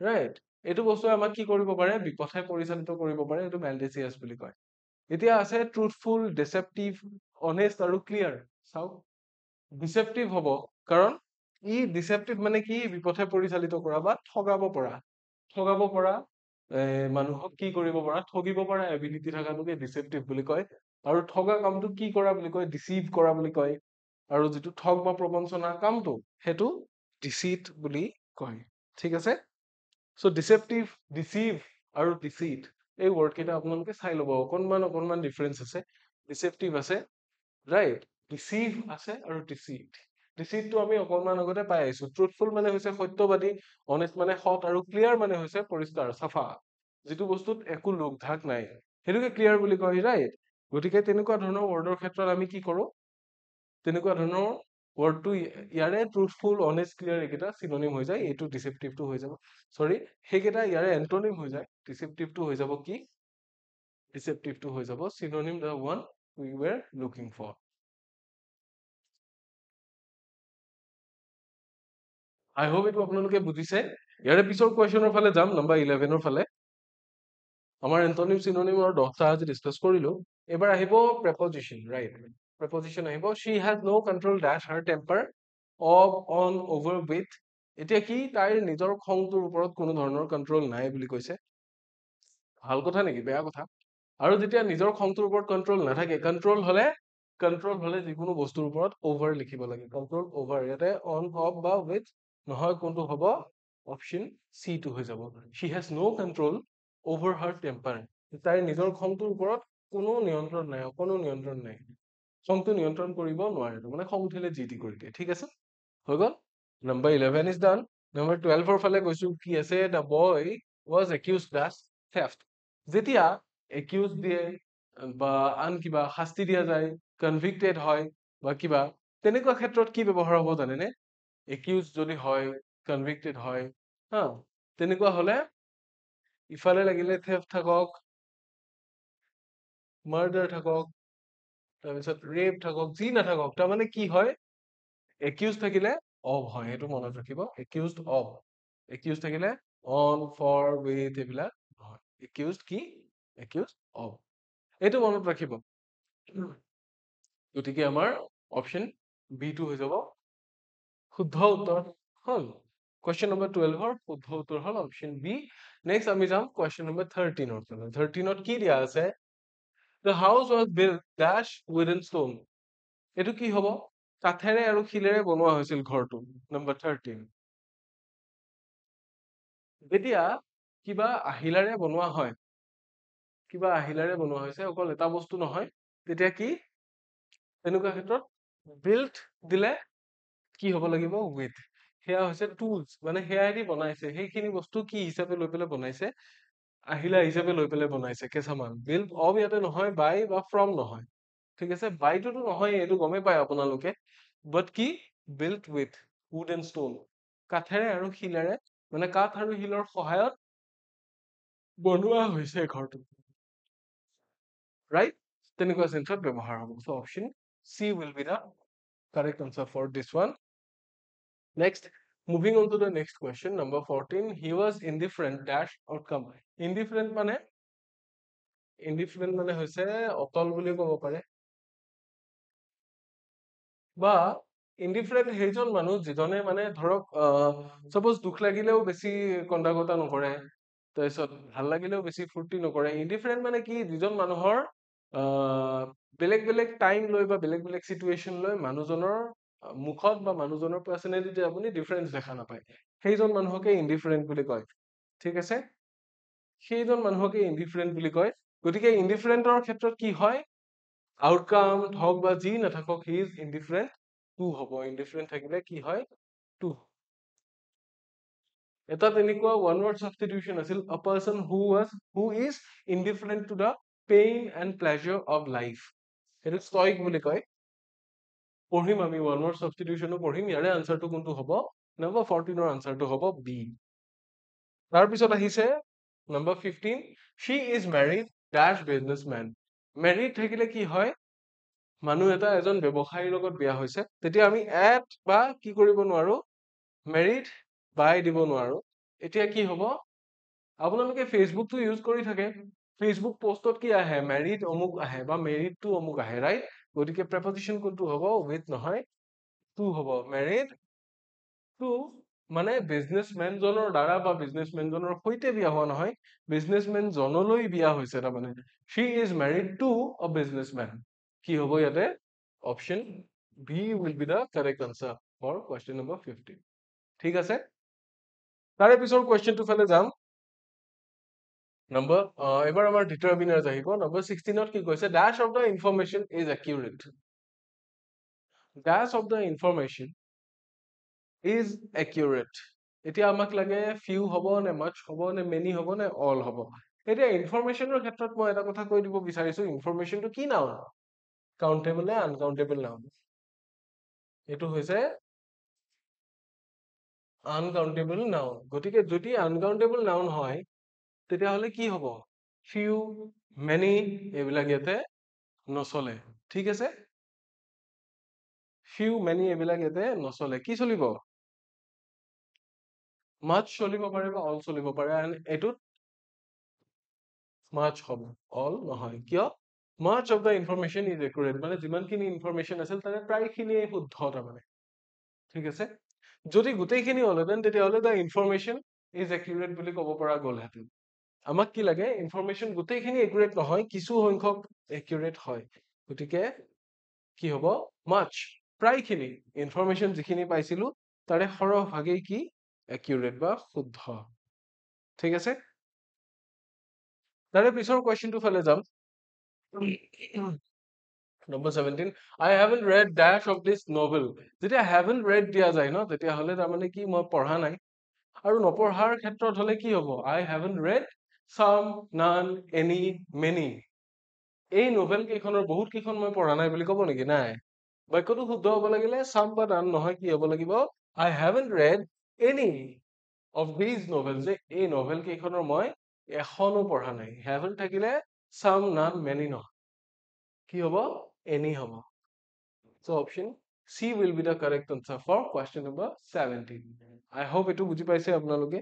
ৰাইট এইটো বস্তুৱে আমাক কি কৰিব পাৰে বিপথে পৰিচালিত কৰিব পাৰে এইটো মেণ্ডেচিয়াছ বুলি কয় এতিয়া আছে ট্ৰুথফুল ডিচেপটিভ অনেষ্ট আৰু ক্লিয়াৰ চাওক ডিচেপটিভ হ'ব কাৰণ ই ডিচেপটিভ মানে কি বিপথে পৰিচালিত কৰা বা ঠগাব পৰা মানুহক কি কৰিব পৰা ঠগিব পৰা এবিলিটি থকাটোকে ডিচেপটিভ বুলি কয় আৰু ঠগা কামটো কি কৰা বুলি কয় ডিচিভ কৰা বুলি কয় আৰু যিটো ঠগ বা প্ৰবঞ্চনা কামটো সেইটো ডিচিট বুলি কয় ঠিক আছে চ' ডিচেপটিভ ডিচিভ আৰু ডিচিট এই ৱৰ্ড কেইটা আপোনালোকে চাই ল'ব অকনমান ডিফাৰেঞ্চ আছে ডিচেপটিভ আছে ৰাইট ডিচিভ আছে আৰু ডিচিটটো আমি অকনমান আগতে পাই আহিছো ট্ৰুথফুল মানে হৈছে সত্যবাদী অনেষ্ট মানে সৎ আৰু ক্লিয়াৰ মানে হৈছে পৰিষ্কাৰ চাফা যিটো বস্তুত একো লোক ঢাক নাই সেইটোকে ক্লিয়াৰ বুলি কয় ৰাইট গতিকে তেনেকুৱা ধৰণৰ ৱৰ্ডৰ ক্ষেত্ৰত আমি কি কৰো তেনেকুৱা ধৰণৰ ৱৰ্ডটো ইয়াৰে ট্ৰুথফুল অনেষ্ট ক্লিয়াৰ এইকেইটা চিনোনিম হৈ যায় এইটো ডিচেপটিভটো হৈ যাব চৰি সেইকেইটা ইয়াৰে এন্টনিম হৈ যায় ডিচেপটিভটো হৈ যাব কি ডিচেপটিভটো হৈ যাব synonym the one we were looking for I hope এইটো আপোনালোকে বুজিছে ইয়াৰে পিছৰ কুৱেশ্যনৰ ফালে যাম নম্বৰ 11 ফালে আমাৰ এন্টনিম চিনোনিম আৰু 10টা আজি ডিছকাছ কৰিলো এবাৰ আহিব প্ৰেপজিচন ৰাইট প্ৰেপজিচন আহিব she has no control dash her temper of on over with এতিয়া কি তাইৰ নিজৰ খংটোৰ ওপৰত কোনো ধৰণৰ কন্ট্ৰোল নাই বুলি কৈছে ভাল কথা নেকি বেয়া কথা আৰু যেতিয়া নিজৰ খংটোৰ ওপৰত কন্ট্ৰোল হলে যিকোনো বস্তুৰ ওপৰত অভাৰ লিখিব লাগে কন্ট্ৰোল অভাৰ ইয়াতে অন অফ বা উইথ নহয় কোনটো হ'ব অপশ্যন চি টো হৈ যাব she has no control over her temper তাইৰ নিজৰ খংটোৰ ওপৰত কোনো নিয়ন্ত্ৰণ নাই অকণো নিয়ন্ত্ৰণ নাই খংটো নিয়ন্ত্ৰণ কৰিব নোৱাৰে মানে খং উঠিলে যি টি কৰি দিয়ে ঠিক আছে হৈ গ'ল নম্বৰ 11 ইজ ডান নম্বৰ 12 ফালে গৈছো কি আছে the boy was accused dash theft যেতিয়া একিউজ দিয়ে বা আন কিবা শাস্তি দিয়া যায় কনভিক্টেড হয় বা কিবা তেনেকুৱা ক্ষেত্ৰত কি ব্যৱহাৰ হ'ব জানেনে? একিউজ যদি হয়, কনভিক্টেড হয়, হা, তেনেকুৱা হলে ইফালে লাগিলে থেফ্ট থাকক, মাৰ্ডাৰ থাকক, তাৰপিছত ৰেপ থাকক, যি নাথাকক, তাৰমানে কি হয়, একিউজ থাকিলে অব হয়, সেইটো মনত ৰাখিব। একিউজ থাকিলে অন, ফৰ, উইথ এইবিলাক হয়। একিউজ কি? একিউজ অব, এইটো মনত ৰাখিব। গতিকে আমাৰ অপশ্যন বিটো হৈ যাব শুদ্ধ উত্তৰ হল। কুৱেশ্যন নম্বৰ 12ৰ শুদ্ধ উত্তৰ হল অপশ্যন বি। নেক্সট আমি যাম কুৱেশ্যন নম্বৰ 13ৰ ফালে। 13ত কি দিয়া আছে? The house was built dash wooden stone. এইটো কি হ'ব? কাঠেৰে আৰু শিলেৰে বনোৱা হৈছিল ঘৰটো। নম্বৰ 13। যেতিয়া কিবা আহিলাৰে বনোৱা হয়, কিবা আহিলাৰে বনোৱা হৈছে, অকল এটা বস্তু নহয়, তেতিয়া কি তেনেকুৱা ক্ষেত্ৰত বিল্ট দিলে কি হ'ব লাগিব? উইথ। সেয়া হৈছে টুলছ, মানে সেয়াই দি বনাইছে, সেইখিনি বস্তু কি হিচাপে লৈ পেলাই বনাইছে? আহিলা হিচাপে লৈ পেলাই বনাইছে, কেঁচামাল। বিল্ট অব ইয়াতে নহয়, বাই বা ফ্ৰম নহয়, ঠিক আছে? বাইটোতো নহয়, এইটো গমেই পায় আপোনালোকে, বাট কি built with wood and stone, কাঠেৰে আৰু শিলেৰে, মানে কাঠ আৰু শিলৰ সহায়ত বনোৱা হৈছে ঘৰটো, ৰাইট? তেনেকুৱা চেন্সত ব্যৱহাৰ হ'ব। So option C will be the correct answer for this one. Next, moving on to the next question, number 14. He was indifferent dash outcome. Indifferent মানে হৈছে অতল বুলি ক'ব পাৰে, বা ইনডিফাৰেণ্ট সেইজন মানুহ যিজনে মানে ধৰক চাপোজ দুখ লাগিলেও বেছি কন্দা-কটা নকৰে, তাৰপিছত ভাল লাগিলেও বেছি ফূৰ্তি নকৰে। ইনডিফাৰেণ্ট মানে কি? যিজন মানুহৰ বেলেগ বেলেগ টাইম লৈ বা বেলেগ বেলেগ চিটুৱেশ্যন লৈ মানুহজনৰ মুখত বা মানুহজনৰ পাৰ্চনেলিটি আপুনি ডিফাৰেঞ্চ দেখা নাপায়, সেইজন মানুহকে ইনডিফাৰেণ্ট বুলি কয়, ঠিক আছে? সেইজন মানুহকে ইনডিফাৰেণ্ট বুলি কয়। গতিকে ইনডিফাৰেণ্টৰ ক্ষেত্ৰত কি হয়? আউটকাম হওক বা যি নাথাকক, হি ইজ ইনডিফাৰেণ্ট টু হ'ব। ইনডিফাৰেণ্ট থাকিলে কি হয়? টু। এটা তেনেকুৱা ওৱান ৱৰ্ড সাবষ্টিটিউশন আছিল, a person who is indifferent to the pain and pleasure of life. সেইটো ষ্টয়িক বুলি কয়। পঢ়িম আমি ওৱান ৱৰ্ড সাবষ্টিটিউশনো পঢ়িম। ইয়াৰে আনসাৰটো কোনটো হ'ব? নম্বৰ 14ৰ আনসাৰটো হ'ব বি। তাৰপিছত আহিছে number 15, she is married dash businessman. Married থাকিলে কি হয়? মানুহ এটা এজন ব্যৱসায়ীৰ লগত বিয়া হৈছে, তেতিয়া আমি এট বা কি কৰিব নোৱাৰো? মেৰিড বাই দিব নোৱাৰো। এতিয়া কি হ'ব? আপোনালোকে ফেচবুকটো ইউজ কৰি থাকে, ফেচবুক পোষ্টত কি আহে? মেৰিড অমুক আহে বা মেৰিড টু অমুক আহে, ৰাইট? গতিকে প্ৰেপজিচন কোনটো হ'ব? উইথ নহয়, টু হ'ব। মেৰিড টু মানে বিজনেছমেন জনৰ দ্বাৰা বা বিজনেছমেন জনৰ সৈতে বিয়া হোৱা নহয়, বিজনেছমেন জনলৈ বিয়া হৈছে। তাৰমানে she is married to a businessman. কি হ'ব ইয়াতে? Option B will be the correct answer for question number 15. ঠিক আছে? তাৰে পিছৰ কুৱেশ্যনটো ফালে যাম। এবাৰ আমাৰ ডিটাৰমিনাৰ্স আহিব। নম্বৰ 16ত কি কৈছে? dash of the information is accurate. dash of the information is accurate. এতিয়া আমাক লাগে ফিউ হ'ব নে মাচ হ'ব নে মেনি হ'ব নে অল হ'ব। এতিয়া ইনফৰমেশ্যনৰ ক্ষেত্ৰত মই এটা কথা কৈ দিব বিচাৰিছো, ইনফৰমেশ্যনটো কি নাউন? কাউন্টেবল নে আনকাউন্টেবল নাউন? এইটো হৈছে আনকাউন্টেবল নাউন। গতিকে যদি আনকাউন্টেবল নাউন হয়, তেতিয়াহ'লে কি হ'ব? ফিউ, মেনি এইবিলাক ইয়াতে নচলে, ঠিক আছে? ফিউ, মেনি এইবিলাক ইয়াতে নচলে। কি চলিব? মাচ চলিব পাৰে বা অল চলিব পাৰে। এইটোত মাচ হ'ব, অল নহয়। কিয়? Much of the information is accurate, মানে যিমানখিনি ইনফৰমেশ্যন আছিল তাৰে প্ৰায়খিনিয়ে শুদ্ধ তাৰমানে, ঠিক আছে? যদি গোটেইখিনি হ'লহেঁতেন তেতিয়াহ'লে দ্য ইনফৰমেশ্যন ইজ একুৰেট বুলি ক'ব পৰা গ'লহেঁতেন। আমাক কি লাগে? ইনফৰমেশ্যন গোটেইখিনি একুৰেট নহয়, কিছু সংখ্যক একুৰেট হয়। গতিকে কি হ'ব? মাচ, প্ৰায়খিনি ইনফৰমেশ্যন যিখিনি পাইছিলো তাৰে সৰহভাগেই কি? একুৰেট বা শুদ্ধ, ঠিক আছে? তাৰে পিছৰ কুৱেশ্যনটো ফালে যাম। Number 17, I haven't read dash of this novel. যেতিয়া haven't read দিয়া যায় ন, তেতিয়াহ'লে তাৰমানে কি? মই পঢ়া নাই। আৰু নপঢ়াৰ ক্ষেত্ৰত হ'লে কি হ'ব? I haven't read some, none, any, many. এই নভেল কেইখনৰ বহুত কেইখন মই পঢ়া নাই বুলি ক'ব নেকি? নাই। বাক্যটো শুদ্ধ হ'ব লাগিলে some বা none নহয়, কি হ'ব লাগিব I haven't read any of these novels, যে এই নভেল কেইখনৰ মই এখনো পঢ়া নাই। haven't থাকিলে some, none, many নহয়, কি হ'ব any হ'ব। So option C will be the correct answer for question number 17. I hope এইটো বুজি পাইছে আপোনালোকে।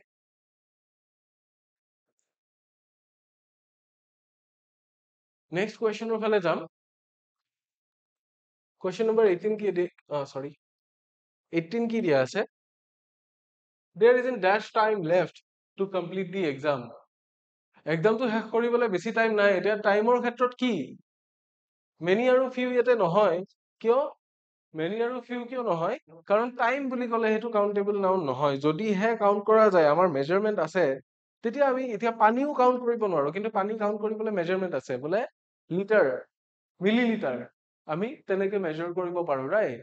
নেক্সট কুৱেশ্যনৰ ফালে যাম। কুৱেশ্যন নম্বৰ 18 কি sorry 18 কি দিয়া আছে? There is a dash time left to complete the exam. এক্সামটো শেষ কৰিবলৈ বেছি টাইম নাই। এতিয়া টাইমৰ ক্ষেত্ৰত কি মেনি আৰু ফিউ ইয়াতে নহয়, কিয় মেনি আৰু ফিউ কিয় নহয়? কাৰণ টাইম বুলি ক'লে সেইটো কাউণ্টেবল নাউন নহয়। যদিহে কাউণ্ট কৰা যায়, আমাৰ মেজাৰমেণ্ট আছে, তেতিয়া আমি এতিয়া পানীও কাউণ্ট কৰিব নোৱাৰো, কিন্তু পানী কাউণ্ট কৰিবলৈ মেজাৰমেণ্ট আছে, বোলে লিটাৰ, মিলিলিটাৰ, আমি তেনেকে মেজাৰ কৰিব পাৰো, ৰাইট?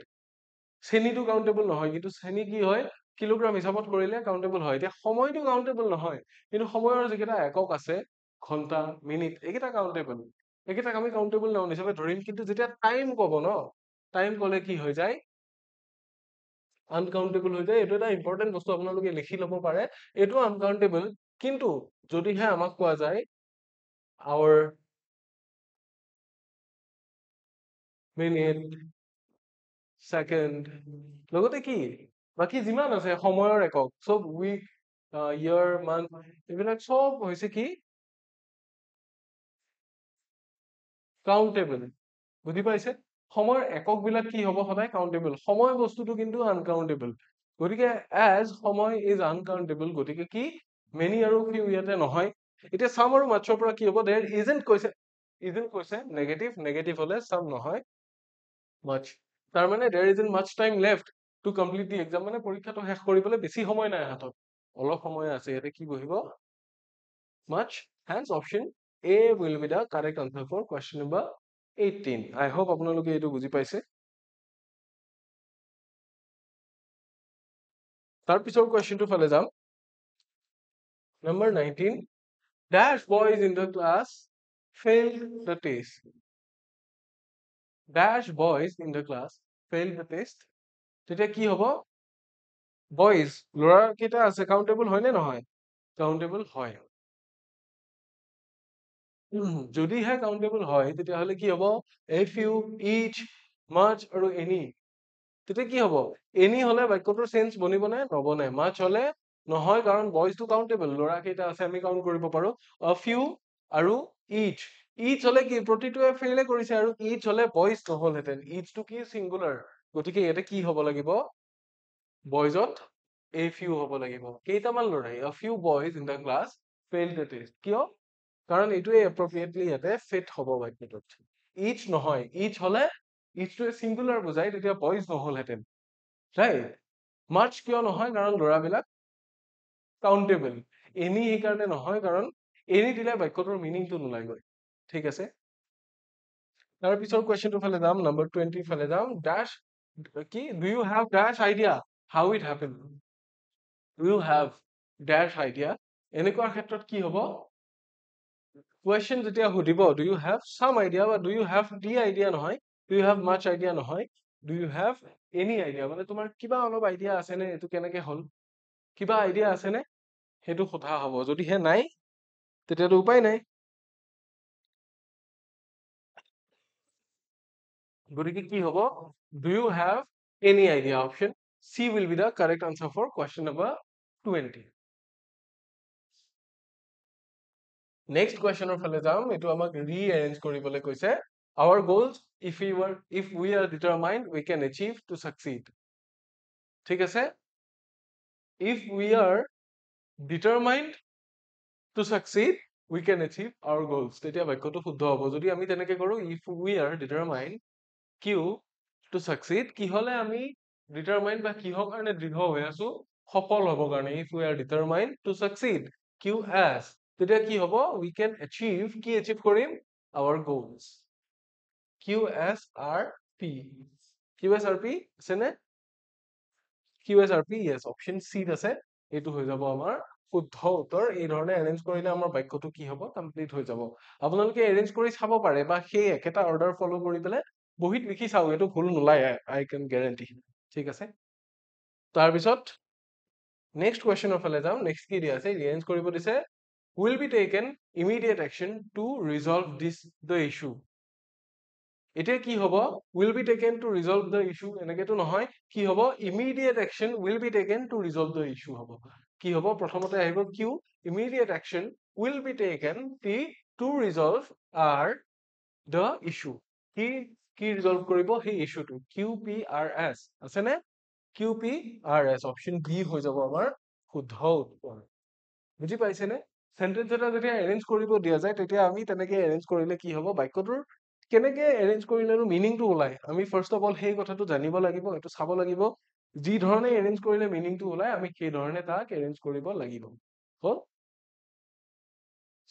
চেনিটো কাউণ্টেবল নহয়, কিন্তু চেনি কি হয় কিলোগ্ৰাম হিচাপত কৰিলে কাউণ্টেবল হয়। এতিয়া সময়টো কাউণ্টেবল নহয়, কিন্তু সময়ৰ যিকেইটা একক আছে, ঘন্টা, মিনিট, এইকেইটা কাউণ্টেবল, এইকেইটাক আমি কাউণ্টেবল নাউন হিচাপে ধৰিম। কিন্তু যেতিয়া টাইম ক'ব ন, টাইম ক'লে কি হৈ যায় আনকাউণ্টেবল হৈ যায়। এইটো এটা ইম্পৰ্টেণ্ট বস্তু, আপোনালোকে লিখি ল'ব পাৰে, এইটো আনকাউণ্টেবল। কিন্তু যদিহে আমাক কোৱা যায় our minute, second, লগতে কি বাকী যিমান আছে সময়ৰ একক, চব উইক, ইয়াৰ, মান্থ, এইবিলাক চব হৈছে কি কাউণ্টেবল। বুজি পাইছে? সময়ৰ একক বিলাক কি হ'ব সদায় কাউণ্টেবল, সময় বস্তুটো কিন্তু আনকাউণ্টেবল। গতিকে এজ সময় ইজ আনকাউণ্টেবল, গতিকে কি মেনি আৰু ফিউ ইয়াতে নহয়। এতিয়া চাম আৰু মাছৰ পৰা কি হ'ব, দেৰ ইজেন্ট কৈছে, ইজেন্ট কৈছে নেগেটিভ, নেগেটিভ হলে চাম নহয় মাছ। তাৰমানে there isn't much time left to complete the exam, মানে পৰীক্ষাটো শেষ কৰিবলৈ বেছি সময় নাই হাতত, অলপ সময় আছে। ইয়াতে কি বহিব much, hence option A will be the correct answer for question number 18. I hope আপোনালোকে এইটো বুজি পাইছে। তাৰ পিছৰ কুৱেশ্যনটো ফালে যাম। Number 19, dash boys in the class failed the test. Dash boys in the class failed the test. তেতিয়া কি হ'ব বয়েজ, ল'ৰা কেইটা আছে, কাউণ্টেবল হয় নে নহয়? কাউণ্টেবল হয়। যদিহে কাউণ্টেবল হয় তেতিয়াহ'লে কি হ'ব এ ফিউ, ইচ, মাচ আৰু এনি। তেতিয়া কি হ'ব এনি হলে বাক্যটোৰ চেঞ্জ বনিব নে নবনে? মাচ হলে নহয়, কাৰণ বয়জটো কাউণ্টেবল, ল'ৰা কেইটা আছে আমি কাউণ্ট কৰিব পাৰো। ফিউ আৰু ইচ, ইচ হলে কি প্ৰতিটোৱে ফেইলে কৰিছে, আৰু ইচ হলে বয়জ নহলহেঁতেন, ইচটো কি চিংগুলাৰ, গতিকে ইয়াতে কি হ'ব লাগিব বয়জত এ ফিউ হ'ব লাগিব। কেইটামান ল'ৰাই a few boys in the class failed the test, কিয়? কাৰণ এইটোৱে এপ্ৰপ্ৰিয়েটলি ইয়াতে ফিট হ'ব বাক্যটোত। ইচ নহয়, ইচ হলে ইচটোৱে চিংগুলাৰ বুজাই, তেতিয়া বয়জ নহলহেঁতেন, ৰাইট? মাচ কিয় নহয়? কাৰণ ল'ৰাবিলাক কাউণ্টেবল। এনি সেইকাৰণে নহয়, কাৰণ এনি দিলে বাক্যটোৰ মিনিংটো নোলাই গৈ। ঠিক আছে, তাৰ পিছৰ কুৱেশ্যনটো ফালে যাম, নম্বৰ 20 ফালে যাম। ডেশ কি do you have dash idea how it happen? Do you have dash idea, এনেকুৱা ক্ষেত্ৰত কি হ'ব কুৱেশ্যন যেতিয়া সুধিব do you have some idea বা do you have the idea নহয়, do you have much idea নহয়, do you have any idea, মানে তোমাৰ কিবা অলপ আইডিয়া আছেনে এইটো কেনেকে হ'ল, কিবা আইডিয়া আছেনে সেইটো সোধা হ'ব। যদিহে নাই তেতিয়াতো উপায় নাই। গতিকে কি হ'ব do you have any idea, option C will be the correct answer for question number 20। Next কুৱেশ্যনৰ ফালে যাম। এইটো আমাক ৰিএৰেঞ্জ কৰিবলৈ কৈছে। Our goals, if we are determined, we can achieve to succeed. ঠিক আছে, if we are determined to succeed, we can achieve our goals, তেতিয়া বাক্যটো শুদ্ধ হ'ব। যদি আমি তেনেকে কৰো if we are determined q to succeed, কি হলে আমি determined বা কিহৰ কাৰণে দৃঢ় হৈ আছো সফল হ'ব কাৰণে, if we are determined to succeed q as, তেতিয়া কি হ'ব we can achieve, কি achieve কৰিম our goals, QSRP, QSRP আছে নে? QSRP, yes, option C আছে, এইটো হৈ যাব আমাৰ শুদ্ধ উত্তৰ। এই ধৰণে এৰেঞ্জ কৰিলে আমাৰ বাক্যটো কি হ'ব কমপ্লিট হৈ যাব। আপোনালোকে এৰেঞ্জ কৰি চাব পাৰে বা সেই একেটা অৰ্ডাৰ ফলো কৰি পেলাই বহীত লিখি চাওক, এইটো ভুল নোলায়, আই কেন গেৰেণ্টি। ঠিক আছে, তাৰপিছত নেক্সট কুৱেশ্যনৰ ফালে যাওঁ। নেক্সট কি দিয়া আছে, ৰিএৰেঞ্জ কৰিব দিছে, will be taken immediate action to resolve the issue. এতিয়া কি হ'ব, will be taken to resolve the issue এনেকেতো নহয়, কি হ'ব, immediate action will be taken to resolve the issue হ'ব। কি হ'ব, প্ৰথমতে আহিব Q, immediate action will be taken to resolve the issue। কি ৰিজলভ কৰিব, সেই ইস্যুটো, QPRS আছেনে, QPRS, অপশ্যন বি হৈ যাব আমাৰ শুদ্ধ উত্তৰ। বুজি পাইছেনে? সেন্টেন্স এটা যেতিয়া এৰেঞ্জ কৰিব দিয়া যায়, তেতিয়া আমি তেনেকে এৰেঞ্জ কৰিলে কি হ'ব, বাক্যটোৰ কেনেকে এৰেঞ্জ কৰিলে মিনিংটো ওলাই, আমি ফাৰ্ষ্ট অফ অল সেই কথাটো জানিব লাগিব, এইটো চাব লাগিব। যি ধৰণে এৰেঞ্জ কৰিলে মিনিংটো ওলাই, আমি সেই ধৰণে তাক এৰেঞ্জ কৰিব লাগিব। হ'ল,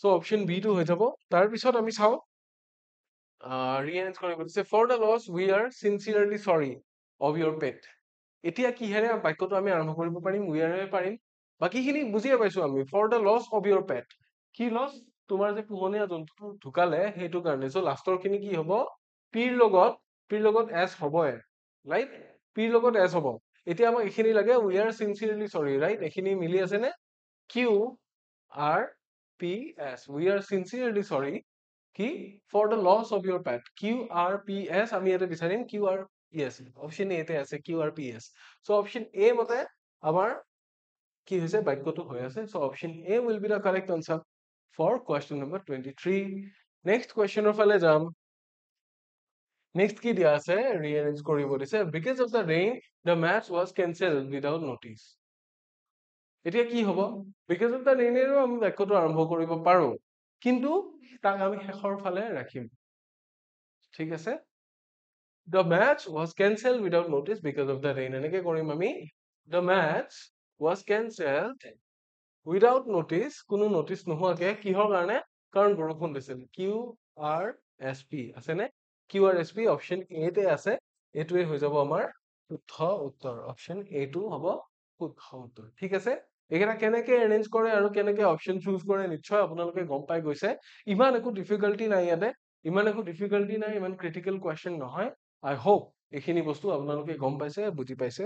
চ' অপশ্যন বি টো হৈ যাব। তাৰপিছত আমি চাওঁ, ৰিএৰেঞ্জ কৰিব দিছে, for the loss we are sincerely sorry of your pet. এতিয়া কিহেৰে বাক্যটো আমি আৰম্ভ কৰিব পাৰিম, উই আৰে পাৰিম। বাকীখিনি বুজিয়ে পাইছো আমি, for the loss of your pet, কি লছ, তোমাৰ যে পোহনীয়া জন্তুটো ঢুকালে সেইটো কাৰণে। চ' লাষ্টৰ খিনি কি হ'ব, পিৰ লগত এছ হ'বই, ৰাইট, পিৰ লগত এছ হ'ব। এতিয়া আমাক এইখিনি লাগে, উই আৰ চিনচিয়াৰলি চৰি, ৰাইট, এইখিনি মিলি আছে নে, QRPS, we are sincerely sorry কি, for the loss of your pet, QRPS আমি ইয়াতে বিচাৰিম, QRPS, অপশ্যন এতে আছে QRPS। চ' অপশ্যন এ মতে আমাৰ কি হৈছে, বাক্যটো হৈ আছে। So' option A will be the correct answer for question number 23। Next কুৱেশ্যনৰ ফালে যাম। নেক্সট কি দিয়া আছে, ৰিএৰেঞ্জ কৰিব দিছে, because of the rain the match was cancelled without notice. এতিয়া কি হ'ব, বিকজ অফ দ্য ৰেইনেৰেও আমি বাক্যটো আৰম্ভ কৰিব পাৰো, কিন্তু তাক আমি শেষৰ ফালে ৰাখিম। ঠিক আছে, the match was cancelled without notice because of the rain, এনেকে কৰিম আমি, the match was cancelled without notice, কোনো নটিচ নোহোৱাকে, কিহৰ কাৰণে, কাৰণ বৰষুণ দিছিল। QRSP আছেনে, QRSP অপশ্যন এ তে আছে, এইটোৱে হৈ যাব আমাৰ শুদ্ধ উত্তৰ, অপশ্যন এ টো হ'ব শুদ্ধ উত্তৰ। ঠিক আছে, এইকেইটা কেনেকে এৰেঞ্জ কৰে আৰু কেনেকে অপশ্যন চুজ কৰে নিশ্চয় আপোনালোকে গম পাই গৈছে। ইমান একো ডিফিকাল্টি নাই ইয়াতে, ইমান একো ডিফিকাল্টি নাই, ইমান ক্ৰিটিকেল কুৱেশ্যন নহয়। আই হোপ এইখিনি বস্তু আপোনালোকে গম পাইছে, বুজি পাইছে।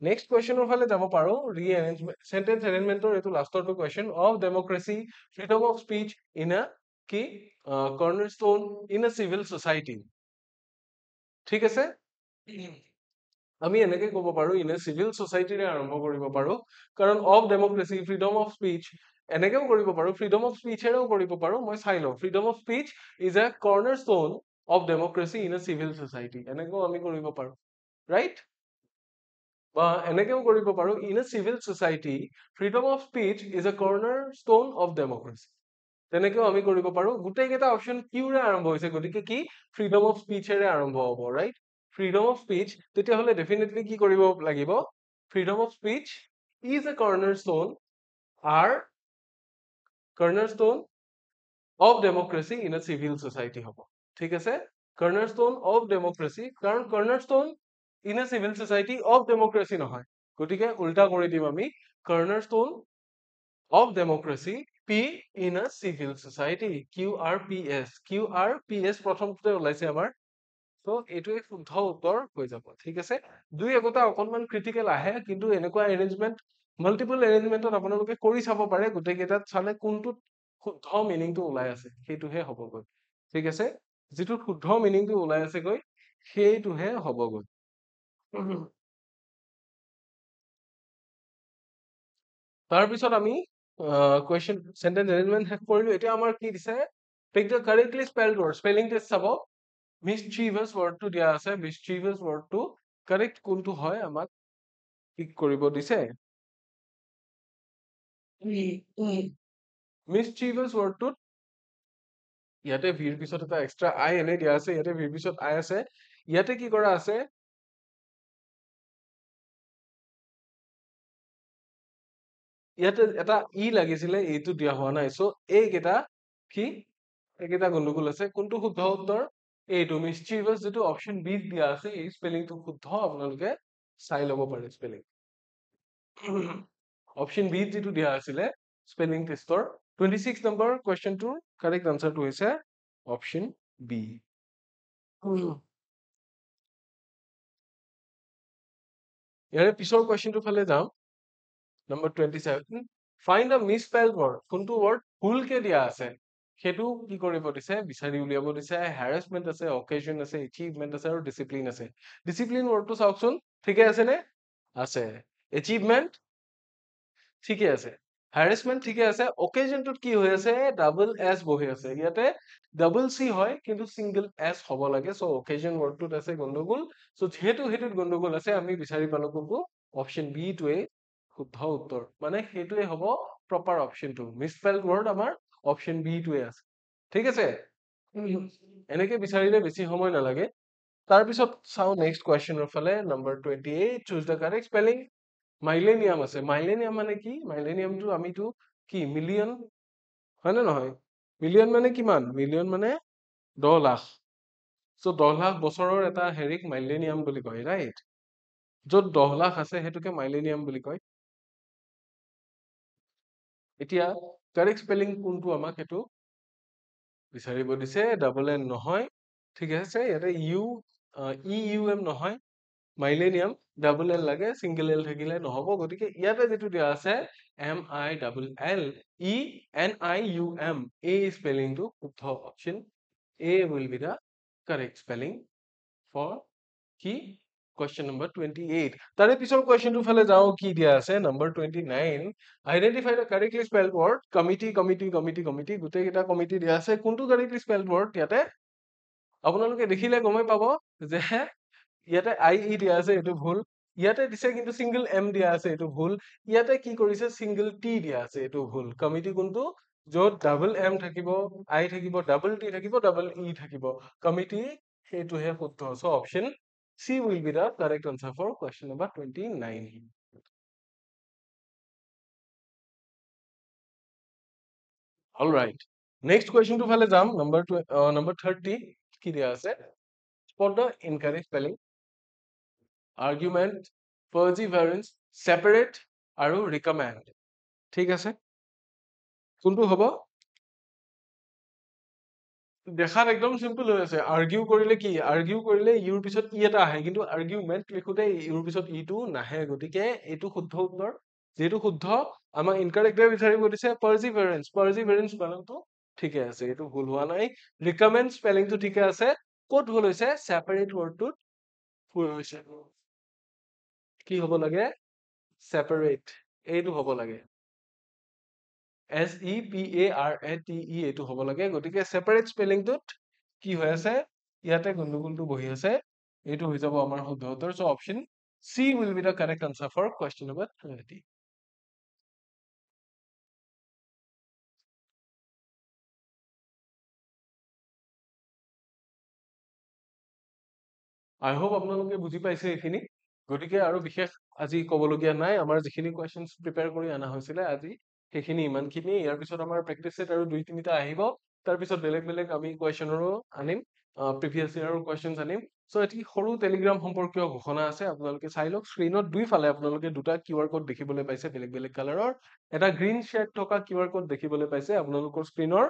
নেক্সট কুৱেশ্যনৰ ফালে যাব পাৰো, ৰিএৰেঞ্জমেণ্ট, সেন্টেন্স এৰেঞ্জমেণ্টৰ এইটো লাষ্টৰটো question, of democracy freedom of speech in a কি cornerstone in a civil society. ঠিক আছে, আমি এনেকে ক'ব পাৰো, ইন এ চিভিল ছ'চাইটিৰে আৰম্ভ কৰিব পাৰো, কাৰণ of democracy freedom of speech এনেকেও কৰিব পাৰো, ফ্ৰীডম অফ স্পীচেৰেও কৰিব পাৰো। মই চাই লওঁ, freedom of speech is a cornerstone of democracy in a civil society, এনেকেও আমি কৰিব পাৰো, ৰাইট। বা এনেকেও কৰিব পাৰো, in a civil society freedom of speech is a cornerstone of democracy, তেনেকেও আমি কৰিব পাৰো। গোটেইকেইটা অপশ্যন কিউৰে আৰম্ভ হৈছে, গতিকে কি ফ্ৰীডম অফ স্পীচেৰে আৰম্ভ হ'ব, ৰাইট, ফ্ৰীডম অফ স্পীচ, তেতিয়াহ'লে ডেফিনেটলি কি কৰিব লাগিব, freedom of speech is a cornerstone of democracy in a civil society হ'ব। ঠিক আছে, কৰ্নাৰষ্টোন অফ ডেমক্ৰেচি, কাৰণ cornerstone in a civil society of democracy নহয়, গতিকে উল্টা কৰি দিম আমি, cornerstone of democracy P in a civil society, QRPS প্ৰথমতে ওলাইছে আমাৰ। ত' এইটোৱে শুদ্ধ উত্তৰ হৈ যাব। ঠিক আছে, দুই একোটা অকনমান ক্ৰিটিকেল আহে, কিন্তু এনেকুৱা এৰেঞ্জমেণ্ট মাল্টিপল এৰেঞ্জমেণ্টত আপোনালোকে কৰি চাব পাৰে, গোটেইকেইটাত চালে কোনটোত শুদ্ধ মিনিংটো ওলাই আছে সেইটোহে হ'বগৈ। ঠিক আছে, যিটোত শুদ্ধ মিনিংটো ওলাই আছেগৈ সেইটোহে হ'বগৈ। তাৰপিছত আমি কুৱেশ্যন সেন্টেন্স এৰেঞ্জমেণ্ট শেষ কৰিলো। এতিয়া আমাৰ কি দিছে, take the correctly spelled word, spelling test চাব। মিছচিভাছ ৱৰ্ডটো দিয়া আছে, মিছচিভাছ ৱৰ্ডটো কাৰেক্ট কোনটো হয় আমাক ঠিক কৰিব দিছে। মিছচিভাছ ৱৰ্ডটোত ইয়াতে ভিৰ পিছত এটা এক্সট্ৰা আই এনে দিয়া আছে, ইয়াতে ভিৰ পিছত আই আছে, ইয়াতে কি কৰা আছে, ইয়াতে এটা ই লাগিছিলে, এইটো দিয়া হোৱা নাই। চ' এইকেইটা কি, এইকেইটা গণ্ডগোল আছে। কোনটো শুদ্ধ উত্তৰ, এইটো মিছচিভাছ, যিটো অপশ্যন বি দিয়া আছে, এই স্পেলিংটো শুদ্ধ, আপোনালোকে চাই ল'ব পাৰে স্পেলিং। অপশ্যন বি যিটো দিয়া আছিলে স্পেলিং টেষ্টৰ 26 নম্বৰ কুৱেশ্যনটোৰ কাৰেক্ট আনচাৰটো হৈছে অপশ্যন বি। ইয়াৰে পিছৰ কুৱেশ্যনটোৰ ফালে যাওঁ। Number 27, find the misspelled word. কোনটো ৱৰ্ড ভুলকে দিয়া আছে সেইটো কি কৰিব দিছে, বিচাৰি উলিয়াব দিছে। হেৰাছমেণ্ট আছে, অকেজন আছে, এচিভমেণ্ট আছে আৰু ডিচিপ্লিন আছে। ডিচিপ্লিন ৱৰ্ডটো চাওকচোন, ঠিকে আছে নে? আছে। এচিভমেণ্ট ঠিকে আছে, হেৰাছমেণ্ট ঠিকে আছে। অকেজনটোত কি হৈ আছে, ডাবল এছ বহি আছে। ইয়াতে ডাবল চি হয় কিন্তু চিংগল এছ হ'ব লাগে। চ' অকেজন ৱৰ্ডটোত আছে গণ্ডগোল। চ' যিহেতু সেইটোত গণ্ডগোল আছে, আমি বিচাৰি পালো কোনটো, অপশ্যন বি টোৱে শুদ্ধ উত্তৰ। মানে সেইটোৱে হ'ব প্ৰপাৰ অপশ্যনটো। মিছস্পেল্ড ৱৰ্ড আমাৰ অপশ্যন বি টোৱে আছে। ঠিক আছে, এনেকে বিচাৰিলে বেছি সময় নালাগে। তাৰপিছত চাওঁ নেক্সট কুৱেশ্যনৰ ফালে। Number 28, choose the correct spelling. Millennium আছে। মাইলেনিয়াম মানে কি? মাইলেনিয়ামটো আমিতো কি মিলিয়ন, হয় নে নহয়? মিলিয়ন মানে কিমান? মিলিয়ন মানে 10 লাখ। চ' 10 লাখ বছৰৰ এটা হেৰিক মাইলেনিয়াম বুলি কয়, ৰাইট? য'ত 10 লাখ আছে সেইটোকে মাইলেনিয়াম বুলি কয়। এতিয়া কাৰেক্ট স্পেলিং কোনটো আমাক সেইটো বিচাৰিব দিছে। ডাবল এন নহয়, ঠিক আছে। ইয়াতে ইউ এম নহয়, মাইলেনিয়াম ডাবল এল লাগে, চিংগল এল থাকিলে নহ'ব। গতিকে ইয়াতে যিটো দিয়া আছে MILLENIUM, এই স্পেলিংটো শুদ্ধ। Option A will be the correct spelling for কি কুৱেশ্যন নম্বৰ 28। তাৰে পিছৰ কুৱেশ্যনটোৰ ফালে যাওঁ। কি দিয়া আছে number 29, identify the correctly spelled word. Committee গোটেই কেইটা কমিটি দিয়া আছে। কোনটো কাৰেক্টলি স্পেল্ড ৱৰ্ড ইয়াতে আপোনালোকে দেখিলে গমেই পাব যে ইয়াতে IE দিয়া আছে, এইটো ভুল। ইয়াতে দিছে কিন্তু চিংগল এম দিয়া আছে, এইটো ভুল। ইয়াতে কি কৰিছে, চিংগল টি দিয়া আছে, এইটো ভুল। কমিটি কোনটো, য'ত ডাবল এম থাকিব, আই থাকিব, ডাবল টি থাকিব, ডাবল ই থাকিব, কমিটি সেইটোহে শুদ্ধ। So' option C will be the correct answer for question number 29। Alright, next কুৱেশ্যনটোৰ ফালে যাম। নম্বৰ 30, কি দিয়া আছে, spot the incorrect spelling. Argument, perseverance, separate আৰু ৰিকমেণ্ড। ঠিক আছে, কোনটো হ'ব? দেখাত একদম চিম্পল হৈ আছে। আৰ্গিউ কৰিলে কি, আৰ্গিউ কৰিলে ইউৰ পিছত ই এটা আহে, কিন্তু আৰ্গুমেণ্ট লিখোতে ইউৰ পিছত ইটো নাহে। গতিকে এইটো শুদ্ধ উত্তৰ। যিহেতু শুদ্ধ, আমাক ইনকাৰেক্টে বিচাৰিব দিছে। পাৰ্জিভাৰেন্স স্পেলিংটো ঠিকে আছে, এইটো ভুল হোৱা নাই। ৰিকমেণ্ড স্পেলিংটো ঠিকে আছে। ক'ত ভুল হৈছে, ছেপাৰেট ৱৰ্ডটোত ভুল হৈছে। কি হ'ব লাগে, ছেপাৰেট, এইটো হ'ব লাগে। SEPARATE, এইটো হ'ব লাগে। গতিকে ছেপাৰেট স্পেলিংটোত কি হৈ আছে, ইয়াতে গণ্ডগোলটো বহি আছে। এইটো হৈ যাব আমাৰ শুদ্ধ উত্তৰ। So' option C will be the correct answer for question number 30। I hope আপোনালোকে বুজি পাইছে এইখিনি। গতিকে আৰু বিশেষ আজি ক'বলগীয়া নাই। আমাৰ যিখিনি কুৱেশ্যনছ প্ৰিপেয়াৰ কৰি অনা হৈছিলে আজি, সেইখিনি ইমানখিনি। ইয়াৰ পিছত আমাৰ প্ৰেক্টিচ ছেট আৰু 2-3টা আহিব। তাৰপিছত বেলেগ বেলেগ আমি কুৱেশ্যনৰো আনিম, প্ৰিভিয়াছ ইয়াৰৰ কুৱেশ্যনছ আনিম। চ' এটি সৰু টেলিগ্ৰাম সম্পৰ্কীয় ঘোষণা আছে, আপোনালোকে চাই লওক। স্ক্ৰীনত দুইফালে আপোনালোকে দুটা QR কোড দেখিবলৈ পাইছে, বেলেগ বেলেগ কালাৰৰ। এটা গ্ৰীণ শ্বেড থকা QR কোড দেখিবলৈ পাইছে আপোনালোকৰ স্ক্ৰীনৰ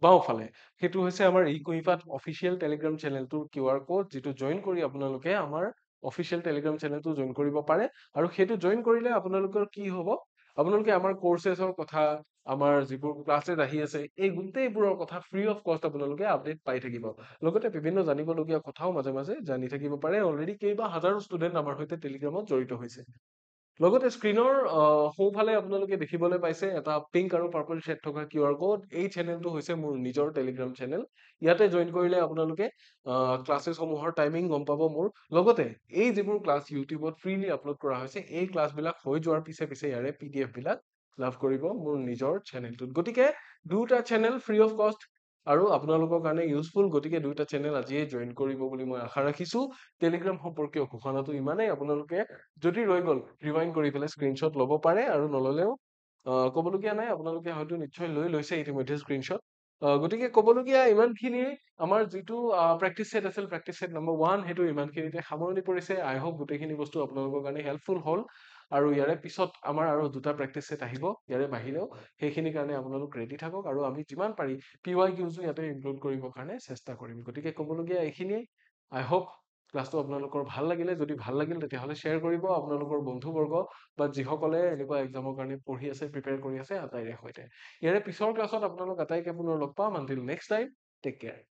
বাওঁফালে। সেইটো হৈছে আমাৰ ইকুইপাত অফিচিয়েল টেলিগ্ৰাম চেনেলটোৰ QR কোড, যিটো জইন কৰি আপোনালোকে আমাৰ অফিচিয়েল টেলিগ্ৰাম চেনেলটো জইন কৰিব পাৰে। আৰু সেইটো জইন কৰিলে আপোনালোকৰ কি হ'ব, আপোনালোকে আমাৰ কৰ্চেছৰ কথা, আমাৰ যিবোৰ ক্লাছেছ আহি আছে, এই গোটেইবোৰৰ কথা ফ্ৰী অফ কষ্ট আপোনালোকে আপডেট পাই থাকিব। লগতে বিভিন্ন জানিবলগীয়া কথাও মাজে মাজে জানি থাকিব পাৰে। অলৰেডি কেইবা হাজাৰো ষ্টুডেণ্ট আমাৰ সৈতে টেলিগ্ৰামত জড়িত হৈছে। লগতে স্ক্ৰীনৰ সোঁফালে আপোনালোকে দেখিবলৈ পাইছে এটা পিংক আৰু পাৰ্পল শ্বেড থকা QR কোড। এই চেনেলটো হৈছে মোৰ নিজৰ টেলিগ্ৰাম চেনেল। ইয়াতে জইন কৰিলে আপোনালোকে ক্লাছেছসমূহৰ টাইমিং গম পাব মোৰ। লগতে এই যিবোৰ ক্লাছ ইউটিউবত ফ্ৰীলি আপলোড কৰা হৈছে, এই ক্লাছবিলাক হৈ যোৱাৰ পিছে পিছে ইয়াৰে PDF বিলাক লাভ কৰিব মোৰ নিজৰ চেনেলটোত। গতিকে দুটা চেনেল ফ্ৰী অফ কষ্ট আৰু আপোনালোকৰ কাৰণে ইউজফুল। গতিকে দুইটা চেনেল আজিয়ে জইন কৰিব বুলি মই আশা ৰাখিছো। টেলিগ্ৰাম সম্পৰ্কীয় ঘোষণাটো ইমানেই। আপোনালোকে যদি ৰৈ গ'ল, ৰিৱাইণ্ড কৰি পেলাই স্ক্ৰীনশ্বট ল'ব পাৰে, আৰু নল'লেও ক'বলগীয়া নাই। আপোনালোকে হয়তো নিশ্চয় লৈছে ইতিমধ্যে স্ক্ৰীনশ্বট। গতিকে ক'বলগীয়া ইমানখিনি। আমাৰ যিটো প্ৰেক্টিচ ছেট আছিল, প্ৰেক্টিচ ছেট নম্বৰ 1, সেইটো ইমানখিনিতে সামৰণি পৰিছে। আই হোপ গোটেইখিনি বস্তু আপোনালোকৰ কাৰণে হেল্পফুল হ'ল। আৰু ইয়াৰে পিছত আমাৰ আৰু দুটা প্ৰেক্টিচ ছেট আহিব ইয়াৰে বাহিৰেও। সেইখিনিৰ কাৰণে আপোনালোক ৰেডি থাকক, আৰু আমি যিমান পাৰি PYQs ইয়াতে ইনক্লুড কৰিবৰ কাৰণে চেষ্টা কৰিম। গতিকে ক'বলগীয়া এইখিনিয়ে। আই হোপ ক্লাছটো আপোনালোকৰ ভাল লাগিলে। যদি ভাল লাগিল তেতিয়াহ'লে শ্বেয়াৰ কৰিব আপোনালোকৰ বন্ধুবৰ্গ বা যিসকলে এনেকুৱা এক্সামৰ কাৰণে পঢ়ি আছে, প্ৰিপেয়াৰ কৰি আছে আটাইৰে সৈতে। ইয়াৰে পিছৰ ক্লাছত আপোনালোক আটাইকে পুনৰ লগ পাম। Until next time, take care.